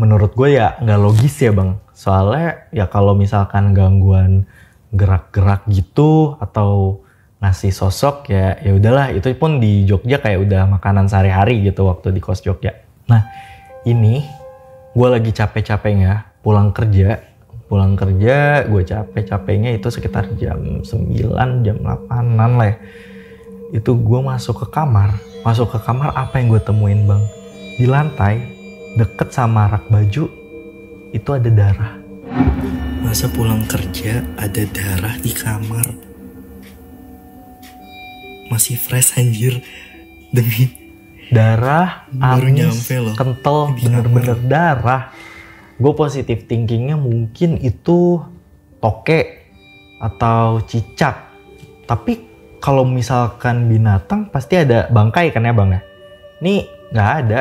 menurut gue ya nggak logis ya bang. Soalnya ya kalau misalkan gangguan gerak-gerak gitu atau ngasih sosok ya udahlah, itu pun di Jogja kayak udah makanan sehari-hari gitu waktu di kos Jogja. Nah ini gue lagi capek-capeknya pulang kerja gue capek-capeknya itu sekitar jam 9, jam 8-an lah ya. Itu gue masuk ke kamar apa yang gue temuin bang? Di lantai deket sama rak baju itu ada darah. Masa pulang kerja ada darah di kamar? Masih fresh anjir, demi darah Baru amis, nyampe loh kental, di bener-bener darah. Gue positif thinkingnya mungkin itu toke atau cicak. Tapi kalau misalkan binatang pasti ada bangkai kan ya bang ya? Ini nggak ada.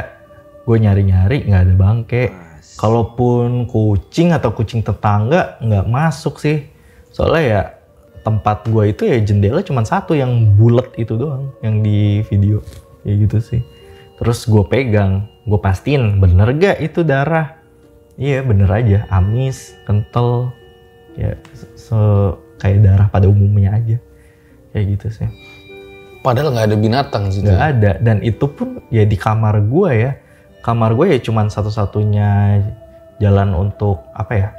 Gue nyari-nyari nggak ada bangkai. Kalaupun kucing atau kucing tetangga nggak masuk sih. Soalnya ya tempat gue itu ya jendela cuma satu yang bulat itu doang yang di video. Kayak gitu sih. Terus gue pegang, gue pastiin bener gak itu darah. Iya bener aja, amis, kental, ya kayak darah pada umumnya aja, kayak gitu sih. Padahal nggak ada binatang sih. Nggak ada, dan itu pun ya di kamar gue ya. Kamar gue ya cuman satu-satunya jalan untuk apa ya,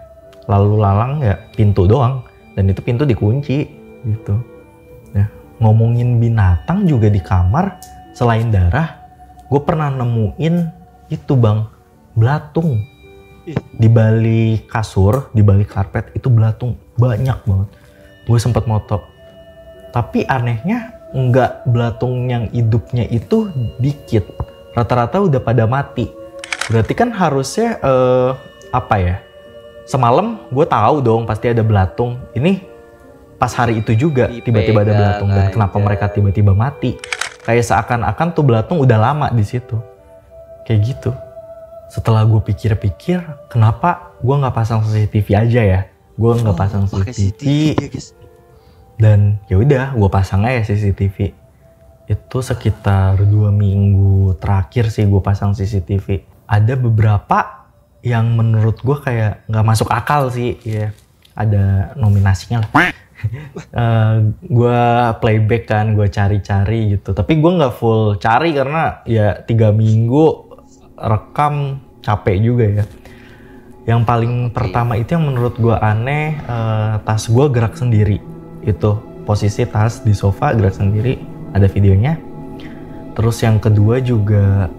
lalu lalang ya pintu doang, dan itu pintu dikunci gitu. Ya ngomongin binatang juga di kamar selain darah, gue pernah nemuin itu bang, belatung. Di balik kasur, di balik karpet itu belatung banyak banget. Gue sempet moto. Tapi anehnya nggak belatung yang hidupnya itu dikit. Rata-rata udah pada mati. Berarti kan harusnya apa ya? Semalam gue tahu dong pasti ada belatung. Ini pas hari itu juga tiba-tiba ada belatung, dan kenapa mereka tiba-tiba mati? Kayak seakan-akan tuh belatung udah lama di situ. Kayak gitu. Setelah gue pikir-pikir, kenapa gue nggak pasang CCTV aja ya? Gue nggak pasang CCTV. Dan ya udah, gue pasang aja CCTV. Itu sekitar 2 minggu terakhir sih gue pasang CCTV. Ada beberapa yang menurut gue kayak nggak masuk akal sih, ya. Ada nominasinya lah. Gue playback kan, gue cari-cari gitu. Tapi gue nggak full cari karena ya 3 minggu rekam capek juga ya. Yang paling pertama itu yang menurut gue aneh, tas gue gerak sendiri. Itu posisi tas di sofa gerak sendiri, ada videonya. Terus yang kedua juga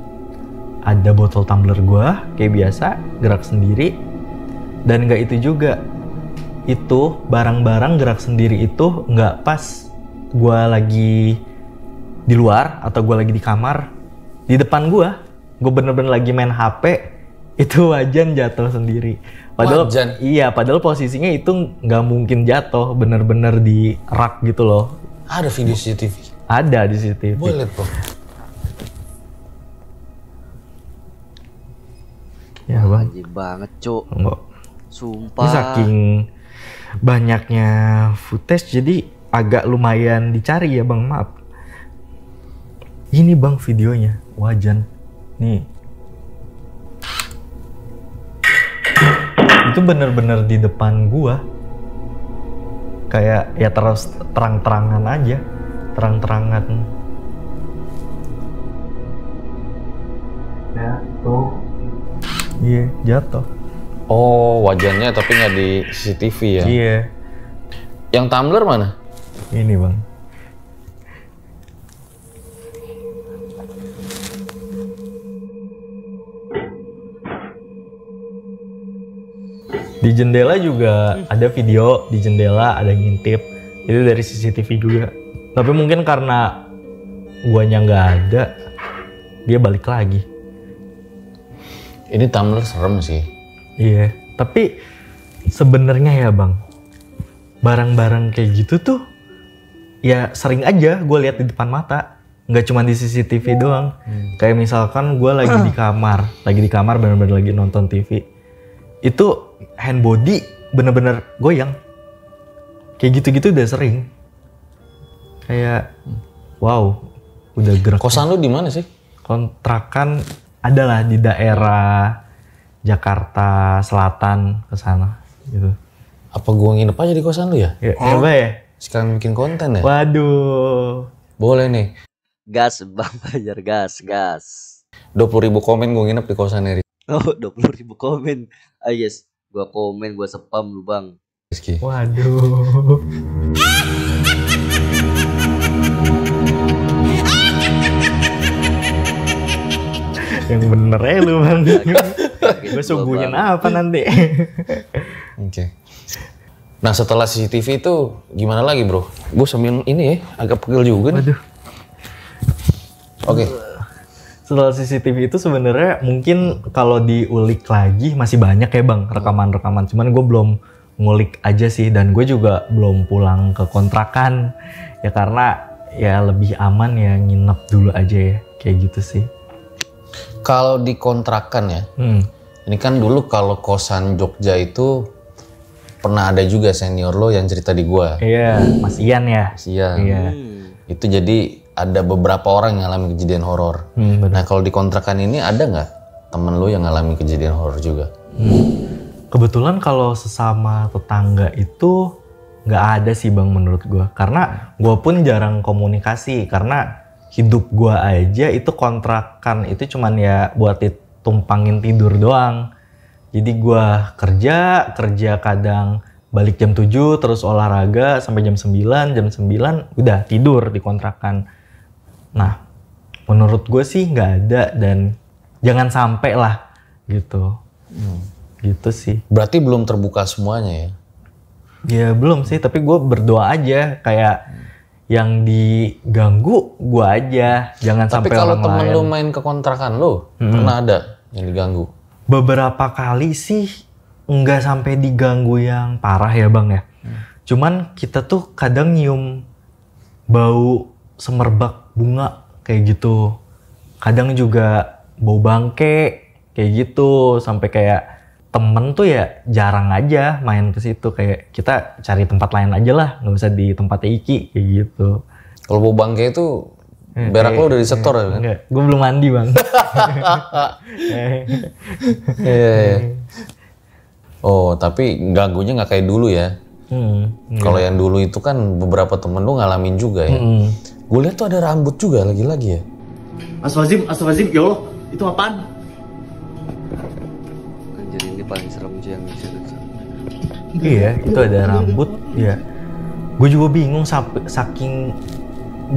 ada botol tumbler gue kayak biasa gerak sendiri. Dan nggak itu juga, itu barang-barang gerak sendiri itu nggak pas gue lagi di luar atau gue lagi di kamar. Di depan gue bener-bener lagi main HP, itu wajan jatuh sendiri. Padahal wajan? Iya, padahal posisinya itu nggak mungkin jatuh, bener-bener di rak gitu loh. Ada video CCTV? Ada di CCTV. Boleh tuh. Ya bang. Wajib banget cuk. Enggak. Sumpah. Ini saking banyaknya footage jadi agak lumayan dicari ya bang, maaf. Ini bang videonya, wajan. Nih. Itu bener-bener di depan gua. Kayak ya terus terang-terangan aja. Terang-terangan. Jatuh. Iya, jatuh. Oh, wajannya tapi nggak di CCTV ya? Iya. Yang tumbler mana? Ini bang. Di jendela juga ada video, di jendela ada yang ngintip. Itu dari CCTV juga. Tapi mungkin karena guanya nggak ada, dia balik lagi. Ini tumbler serem sih. Iya, tapi sebenarnya ya bang, barang-barang kayak gitu tuh ya sering aja gue lihat di depan mata, nggak cuma di CCTV doang. Kayak misalkan gue lagi di kamar, bener-bener lagi nonton TV, itu hand body bener-bener goyang, kayak gitu-gitu udah sering. Kayak wow, udah gerak. Kosan lu di mana sih? Kontrakan adalah di daerah Jakarta Selatan ke sana gitu. Apa gua nginep aja di kosan lu ya? Ya, coba ya. Sekarang bikin konten ya? Waduh. Boleh nih. Gas Bang Fajar, gas. 20.000 komen gua nginep di kosan Eri. Oh, 20.000 komen. Ah yes, gua komen, gua spam lu Bang. Rizky. Waduh. Yang bener ya lu bang. Gue suguhin apa nanti? Oke. Nah setelah CCTV itu gimana lagi bro? Gue sambil ini ya, agak pegel juga nih. Waduh. Oke. Setelah CCTV itu sebenarnya mungkin kalau diulik lagi masih banyak ya bang rekaman-rekaman. Cuman gue belum ngulik aja sih, dan gue juga belum pulang ke kontrakan ya karena ya lebih aman ya nginep dulu aja ya kayak gitu sih. Kalau di kontrakan ya, ini kan dulu kalau kosan Jogja itu pernah ada juga senior lo yang cerita di gua. Iya, Mas Ian ya. Iya. Itu jadi ada beberapa orang yang ngalamin kejadian horor. Nah kalau di kontrakan ini ada nggak temen lo yang ngalamin kejadian horor juga? Kebetulan kalau sesama tetangga itu nggak ada sih bang menurut gua. Karena gua pun jarang komunikasi karena hidup gua aja itu kontrakan itu cuman ya buat ditumpangin tidur doang. Jadi gua kerja kadang balik jam 7 terus olahraga sampai jam 9 udah tidur di kontrakan. Nah, menurut gue sih nggak ada dan jangan sampai lah gitu. gitu sih. Berarti belum terbuka semuanya ya? Ya belum sih, tapi gue berdoa aja kayak yang diganggu gue aja, jangan Tapi sampai kalau orang temen lain. lu main ke kontrakan lu, pernah ada yang diganggu? Beberapa kali sih nggak sampai diganggu yang parah ya bang ya. Cuman kita tuh kadang nyium bau semerbak bunga kayak gitu. Kadang juga bau bangke kayak gitu. Sampai kayak temen tuh ya jarang aja main ke situ. Kayak kita cari tempat lain aja lah, nggak usah di tempatnya Iki kayak gitu. Kalau bau bangke itu berak lu udah disetor ya kan? Enggak, gue belum mandi bang. Iya. Oh, tapi ganggunya nggak kayak dulu ya? Kalau yang dulu itu kan beberapa temen lu ngalamin juga ya. Gue lihat tuh ada rambut juga lagi-lagi ya. Astagfirullahaladzim, ya Allah, itu apaan? Kan jadi ini paling serem sih yang di situ. Iya, itu ada rambut. Ya, gue juga bingung saking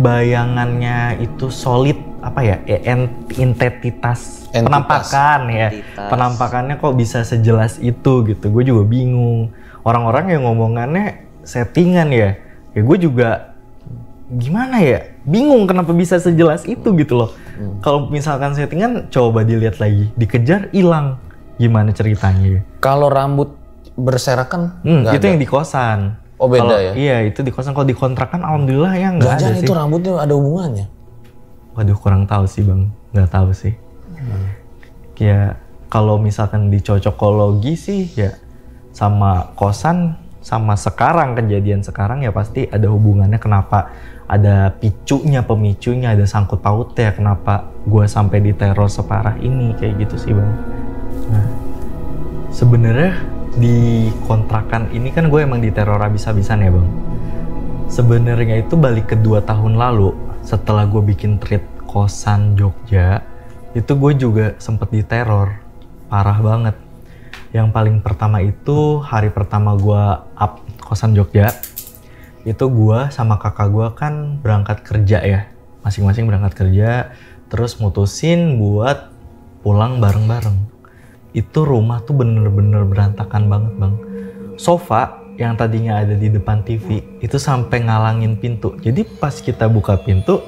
bayangannya itu solid apa ya? Entitas penampakan ya. Entitas. Penampakannya kok bisa sejelas itu gitu. Gue juga bingung. Orang-orang yang ngomongannya settingan ya. Ya gue juga gimana ya? Bingung kenapa bisa sejelas itu gitu loh. Kalau misalkan settingan coba dilihat lagi, dikejar hilang. Gimana ceritanya ya? Kalau rambut berserakan Itu yang di kosan. Oh beda Kalau- ya? Iya itu di kosan. Kalau di kontrakan alhamdulillah ya nggak ada Jangan sih. itu rambutnya ada hubungannya. Waduh kurang tahu sih bang, nggak tahu sih. Ya kalau misalkan di cocokologi sih ya sama kosan sama sekarang kejadian sekarang ya pasti ada hubungannya, kenapa ada pemicunya, ada sangkut pautnya kenapa gue sampai diteror separah ini kayak gitu sih bang. Nah sebenarnya di kontrakan ini kan gue emang diteror habis-habisan ya bang. Sebenarnya itu balik ke 2 tahun lalu setelah gue bikin treat kosan Jogja, itu gue juga sempet diteror parah banget. Yang paling pertama itu hari pertama gue up kosan Jogja, itu gue sama kakak gue kan berangkat kerja ya, masing-masing berangkat kerja, terus mutusin buat pulang bareng-bareng. Itu rumah tuh bener-bener berantakan banget bang. Sofa yang tadinya ada di depan TV itu sampai ngalangin pintu. Jadi pas kita buka pintu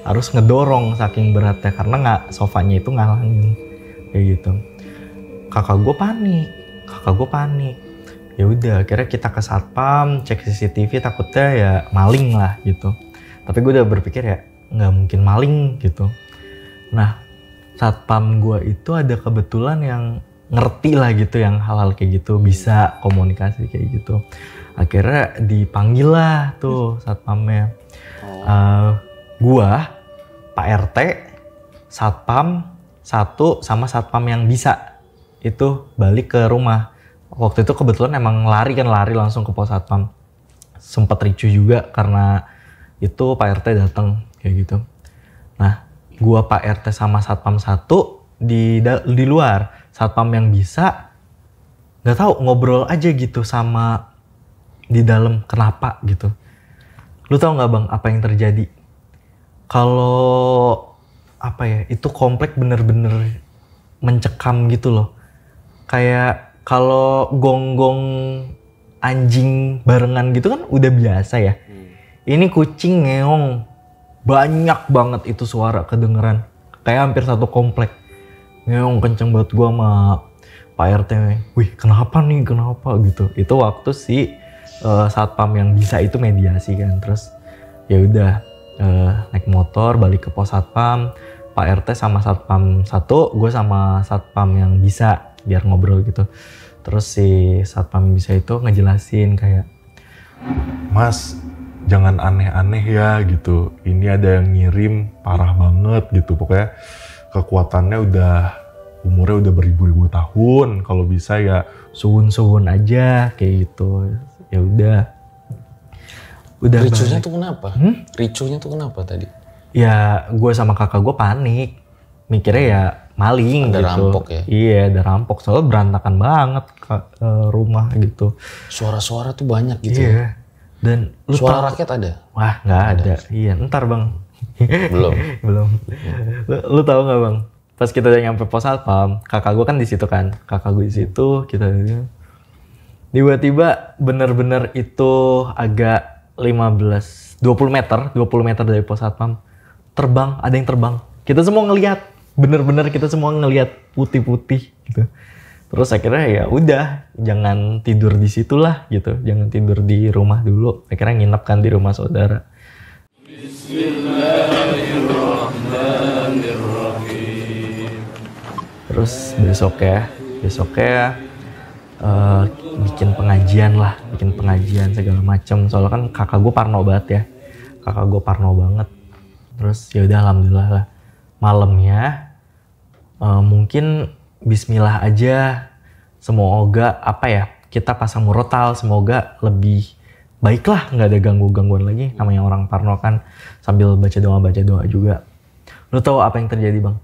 harus ngedorong saking beratnya karena sofanya itu ngalangin kayak gitu. Kakak gue panik. Ya udah, akhirnya kita ke satpam, cek CCTV, takutnya ya maling lah gitu. Tapi gue udah berpikir ya nggak mungkin maling gitu. Nah, satpam gue itu ada kebetulan yang ngerti lah gitu yang hal-hal kayak gitu, bisa komunikasi kayak gitu. Akhirnya dipanggil lah tuh satpamnya. Gua, Pak RT, satpam satu sama satpam yang bisa itu balik ke rumah. Waktu itu kebetulan emang lari langsung ke pos satpam. Sempet ricuh juga karena itu Pak RT datang kayak gitu. Nah, gua Pak RT sama satpam satu di luar. Satpam yang bisa nggak tahu ngobrol aja gitu sama di dalam, kenapa gitu. Lu tahu nggak bang apa yang terjadi? Kalau apa ya, itu komplek bener-bener mencekam gitu loh. Kayak kalau gonggong anjing barengan gitu kan udah biasa ya. Ini kucing ngeong, banyak banget itu suara kedengeran. Kayak hampir satu komplek. Ngeong kenceng banget, gua sama Pak RT. Wih kenapa gitu. Itu waktu si satpam yang bisa itu mediasi kan. Terus ya udah naik motor balik ke pos satpam. Pak RT sama satpam satu, gue sama satpam yang bisa biar ngobrol gitu. Terus si satpam yang bisa itu ngejelasin kayak, Mas, jangan aneh-aneh ya gitu. Ini ada yang ngirim parah banget gitu. Pokoknya kekuatannya umurnya udah beribu-ribu tahun. Kalau bisa ya suwun-suwun aja kayak gitu. Ya udah. Ricuhnya tuh kenapa? Ricuhnya tuh kenapa tadi? Ya gue sama kakak gue panik. Mikirnya ya maling ada gitu. Rampok ya? Iya ada rampok. Soalnya berantakan banget rumah gitu. Suara-suara tuh banyak gitu. Iya. Dan lu suara tahu, rakyat ada? Wah nggak ada. Iya ntar bang. Belum. Belum. Lu tahu nggak bang? pas kita udah nyampe pos satpam, kakak gue kan di situ kan, kakak gue di situ, kita tiba-tiba bener-bener itu agak 20 meter dari pos satpam terbang, ada yang terbang. Kita semua ngelihat, bener-bener kita semua ngelihat putih-putih gitu. Terus akhirnya ya udah, jangan tidur di situ lah gitu, jangan tidur di rumah dulu. Akhirnya nginep kan di rumah saudara. Terus besoknya bikin pengajian segala macam. Soalnya kan kakak gue parno banget ya, Terus ya udah alhamdulillah lah. Malamnya mungkin Bismillah aja, semoga kita pasang murotal, semoga lebih baik lah, nggak ada gangguan lagi. Namanya orang parno kan, sambil baca doa juga. Lu tahu apa yang terjadi bang?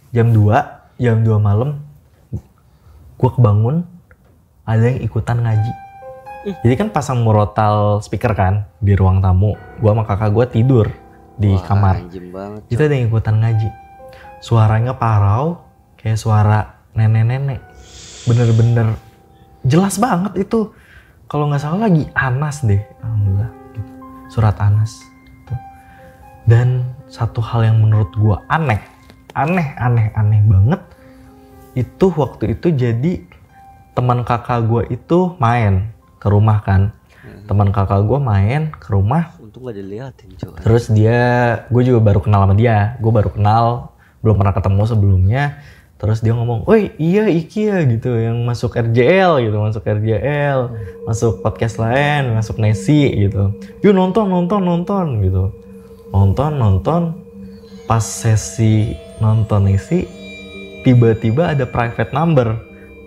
Jam 2 malam, gue kebangun, ada yang ikutan ngaji. Jadi kan pasang murotal speaker kan di ruang tamu. Gue sama kakak gue tidur di kamar. Itu ada yang ikutan ngaji. Suaranya parau, kayak suara nenek-nenek. Bener-bener jelas banget itu. Kalau nggak salah lagi Anas deh, alhamdulillah. Gitu. Surat Anas. Gitu. Dan satu hal yang menurut gue aneh banget. Itu waktu itu jadi teman kakak gue itu main ke rumah kan. Teman kakak gue main ke rumah. Untung gak dilihatin coba. Terus gue juga baru kenal sama dia. Gue baru kenal, belum pernah ketemu sebelumnya. Terus dia ngomong, "Woi, iya Iki ya gitu, yang masuk RJL gitu, masuk podcast lain, masuk Nesi gitu. Yuk nonton gitu." Nonton. Pas sesi nonton Nesi, tiba-tiba ada private number,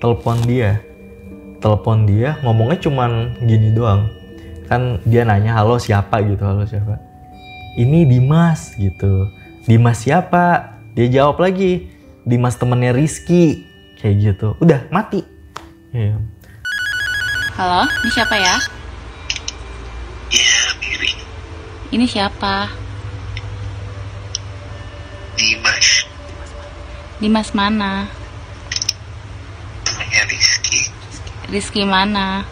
telepon dia ngomongnya cuman gini doang. Kan dia nanya, halo siapa? Ini Dimas gitu. Dimas siapa? Dia jawab lagi, Dimas temennya Rizky, kayak gitu. Udah mati. Yeah. Halo, ini siapa ya? Iya, Bibi. Ini siapa? Dimas. Dimas mana? Temennya Rizky. Rizky mana?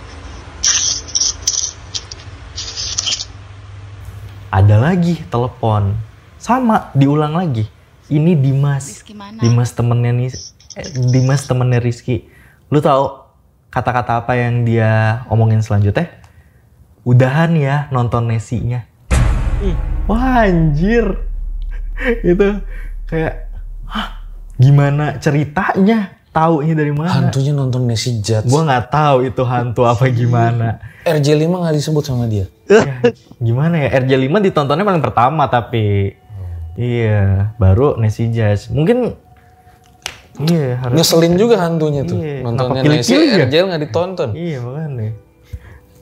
Ada lagi telepon, sama diulang lagi. Ini Dimas. Rizky mana? Dimas temennya Rizky. Lu tahu kata-kata apa yang dia omongin selanjutnya? Udahan ya nonton Nesinya. Wah anjir. Itu kayak, gimana ceritanya? Taunya dari mana? Hantunya nonton Nessie Judge. Gua nggak tahu itu hantu apa gimana. RJ5 nggak disebut sama dia. Ya, gimana ya? RJ5 ditontonnya paling pertama tapi iya, baru Nessie Judge. Mungkin iya harus ngeselin juga hantunya tuh. Iya, Nontonnya kenapa Nessie, pilih-pilih ya? RJL nggak ditonton. Iya makanya.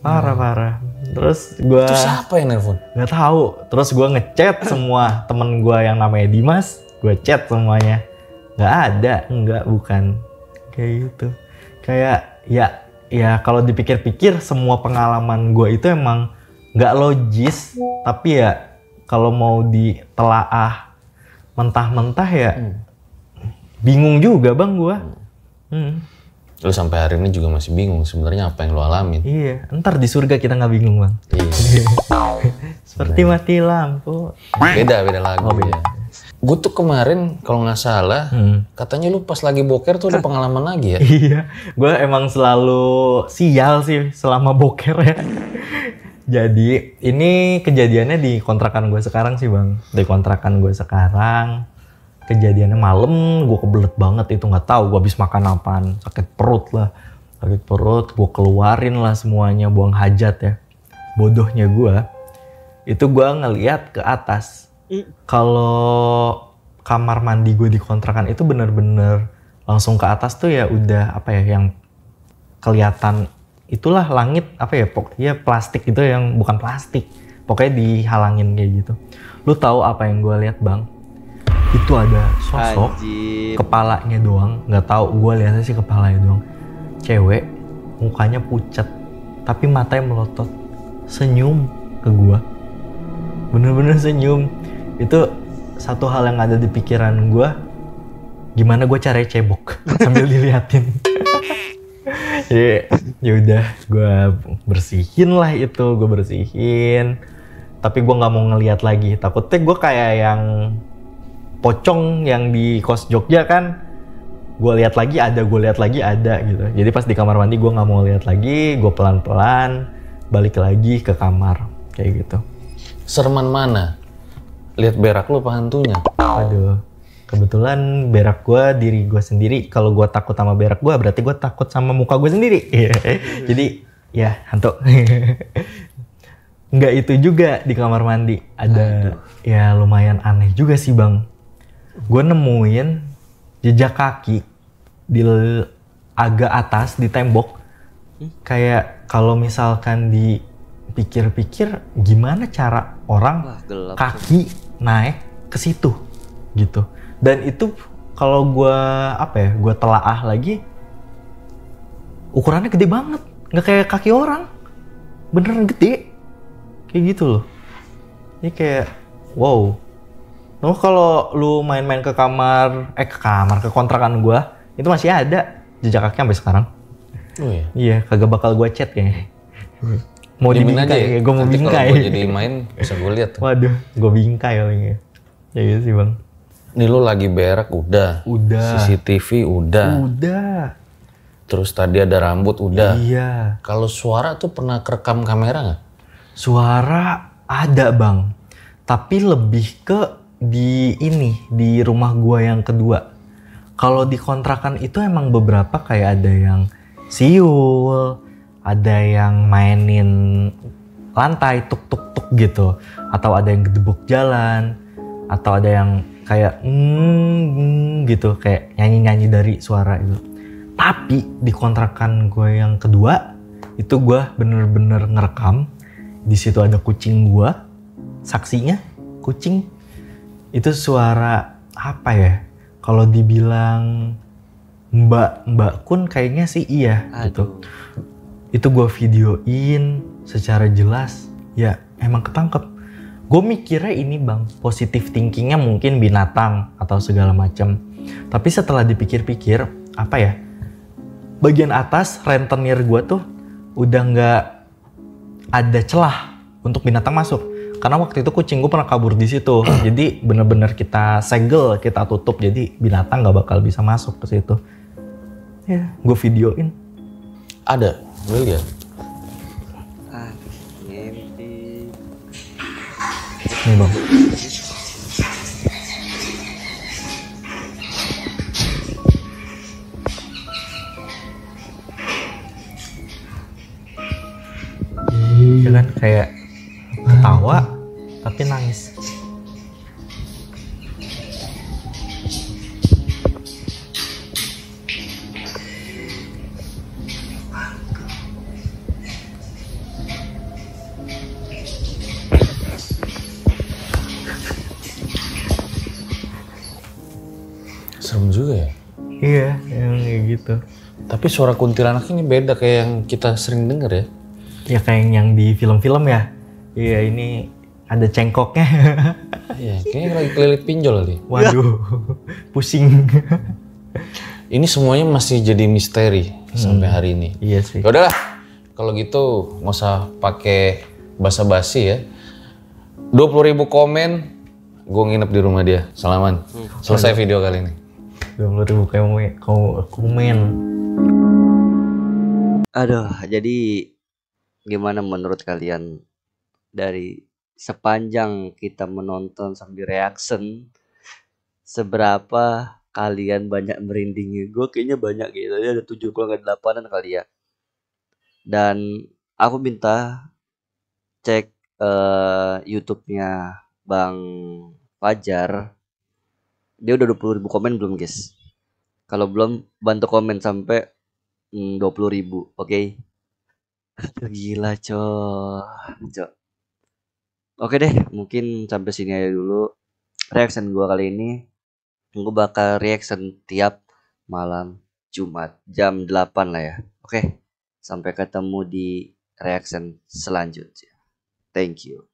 Parah. Terus gua Itu siapa yang nelfon? nggak tahu. Terus gua ngechat semua temen gua yang namanya Dimas, gua chat semuanya. Nggak ada, bukan. Kayak gitu. Kayak ya kalau dipikir-pikir semua pengalaman gua itu emang nggak logis, tapi ya kalau mau ditelaah mentah-mentah ya bingung juga bang gua. Lu sampai hari ini juga masih bingung sebenarnya apa yang lu alamin. Iya, ntar di surga kita nggak bingung bang. Iya. Seperti mati lampu. Beda lagu beda. ya. Gue tuh kemarin kalau nggak salah katanya lu pas lagi boker tuh ada pengalaman lagi ya. Iya, gue emang selalu sial sih selama boker ya. Jadi ini kejadiannya di kontrakan gue sekarang sih bang. Di kontrakan gue sekarang kejadiannya malam, gue kebelet banget itu, nggak tahu gue habis makan apaan, sakit perut, gue keluarin lah semuanya, buang hajat ya. Bodohnya gue ngeliat ke atas. Kalau kamar mandi gue di kontrakan itu bener-bener langsung ke atas tuh ya udah yang kelihatan itulah langit pokoknya plastik itu yang bukan plastik, pokoknya dihalangin kayak gitu. Lu tahu apa yang gue lihat bang? Itu ada sosok kepalanya doang, nggak tahu, gue lihatnya sih kepalanya doang, cewek, mukanya pucat tapi matanya melotot, senyum ke gue, bener-bener senyum. Itu satu hal yang ada di pikiran gue, gimana gue caranya cebok sambil diliatin. Ya udah gue bersihin lah itu, gue bersihin. Tapi gue nggak mau ngeliat lagi, takutnya gue kayak yang pocong yang di kos Jogja kan, gue lihat lagi ada, gue lihat lagi ada gitu. Jadi pas di kamar mandi gue nggak mau lihat lagi, gue pelan-pelan balik lagi ke kamar kayak gitu. Sereman mana? Lihat berak lu apa hantunya? Aduh, kebetulan berak gue diri gue sendiri. Kalau gue takut sama berak gue, berarti gue takut sama muka gue sendiri. Jadi ya hantu. Nggak itu juga di kamar mandi. Ada ya lumayan aneh juga sih bang. Gue nemuin jejak kaki di agak atas di tembok. Kayak kalau misalkan dipikir-pikir gimana cara orang kaki naik ke situ gitu. Dan itu kalau gue gue telaah lagi, ukurannya gede banget, nggak kayak kaki orang, beneran gede, kayak gitu loh. Ini kayak wow. Nah, kalau lu main-main ke kontrakan gue, itu masih ada jejak kaki sampai sekarang. Oh iya. Iya, kagak bakal gue chat kayaknya. Mau Diemin aja dibingkai, ya? gue mau Nanti bingkai. kalau gue jadi main bisa gue lihat. Waduh, gue bingkai palingnya. Ya gitu sih bang. Ini lu lagi berak udah. Udah. CCTV udah. Udah. Terus tadi ada rambut udah. Iya. Kalau suara tuh pernah kerekam kamera nggak? Suara ada bang. Tapi lebih ke di rumah gua yang kedua. Kalau di kontrakan itu emang beberapa kayak ada yang siul, ada yang mainin lantai tuk tuk tuk gitu, atau ada yang gedebuk jalan, atau ada yang kayak gitu, kayak nyanyi-nyanyi dari suara itu. Tapi di kontrakan gue yang kedua itu gue bener-bener ngerekam. Di situ ada kucing gue, saksinya kucing. Itu suara apa ya? Kalau dibilang Mbak Kun kayaknya sih iya. Gitu. Itu gue videoin secara jelas. Ya emang ketangkep. Gue mikirnya ini bang, positive thinkingnya mungkin binatang atau segala macam. Tapi setelah dipikir-pikir, bagian atas rentenir gue tuh udah nggak ada celah untuk binatang masuk. Karena waktu itu kucing gue pernah kabur di situ. Jadi bener-bener kita segel, kita tutup. Jadi binatang nggak bakal bisa masuk ke situ. Ya, gue videoin. Ada, gue lihat. Nih bang. Ya kan kayak ketawa tapi nangis. Serem juga ya? Iya, yang kayak gitu. Tapi suara kuntilanak ini beda kayak yang kita sering denger ya? Ya kayak yang di film-film ya. Iya, ini ada cengkoknya. Iya, kayaknya lagi kelilit pinjol kali. Waduh, pusing. Ini semuanya masih jadi misteri sampai hari ini. Iya sih. Ya udahlah, kalau gitu nggak usah pakai basa-basi ya. 20.000 komen, gue nginep di rumah dia. Salaman. Selesai video kali ini. 20.000 komen. Aduh, jadi gimana menurut kalian dari sepanjang kita menonton sambil reaction, seberapa kalian banyak merindingnya? Gue kayaknya banyak gitu, ada 7 kalau nggak 8-an kali ya. Dan aku minta cek YouTube-nya Bang Fajar. Dia udah 20.000 komen belum guys? Kalau belum, bantu komen sampai 20.000, oke? Gila cok. Oke deh, mungkin sampai sini aja dulu reaction gue kali ini. Gue bakal reaction tiap malam Jumat jam 8 lah ya. Oke, sampai ketemu di reaction selanjutnya. Thank you.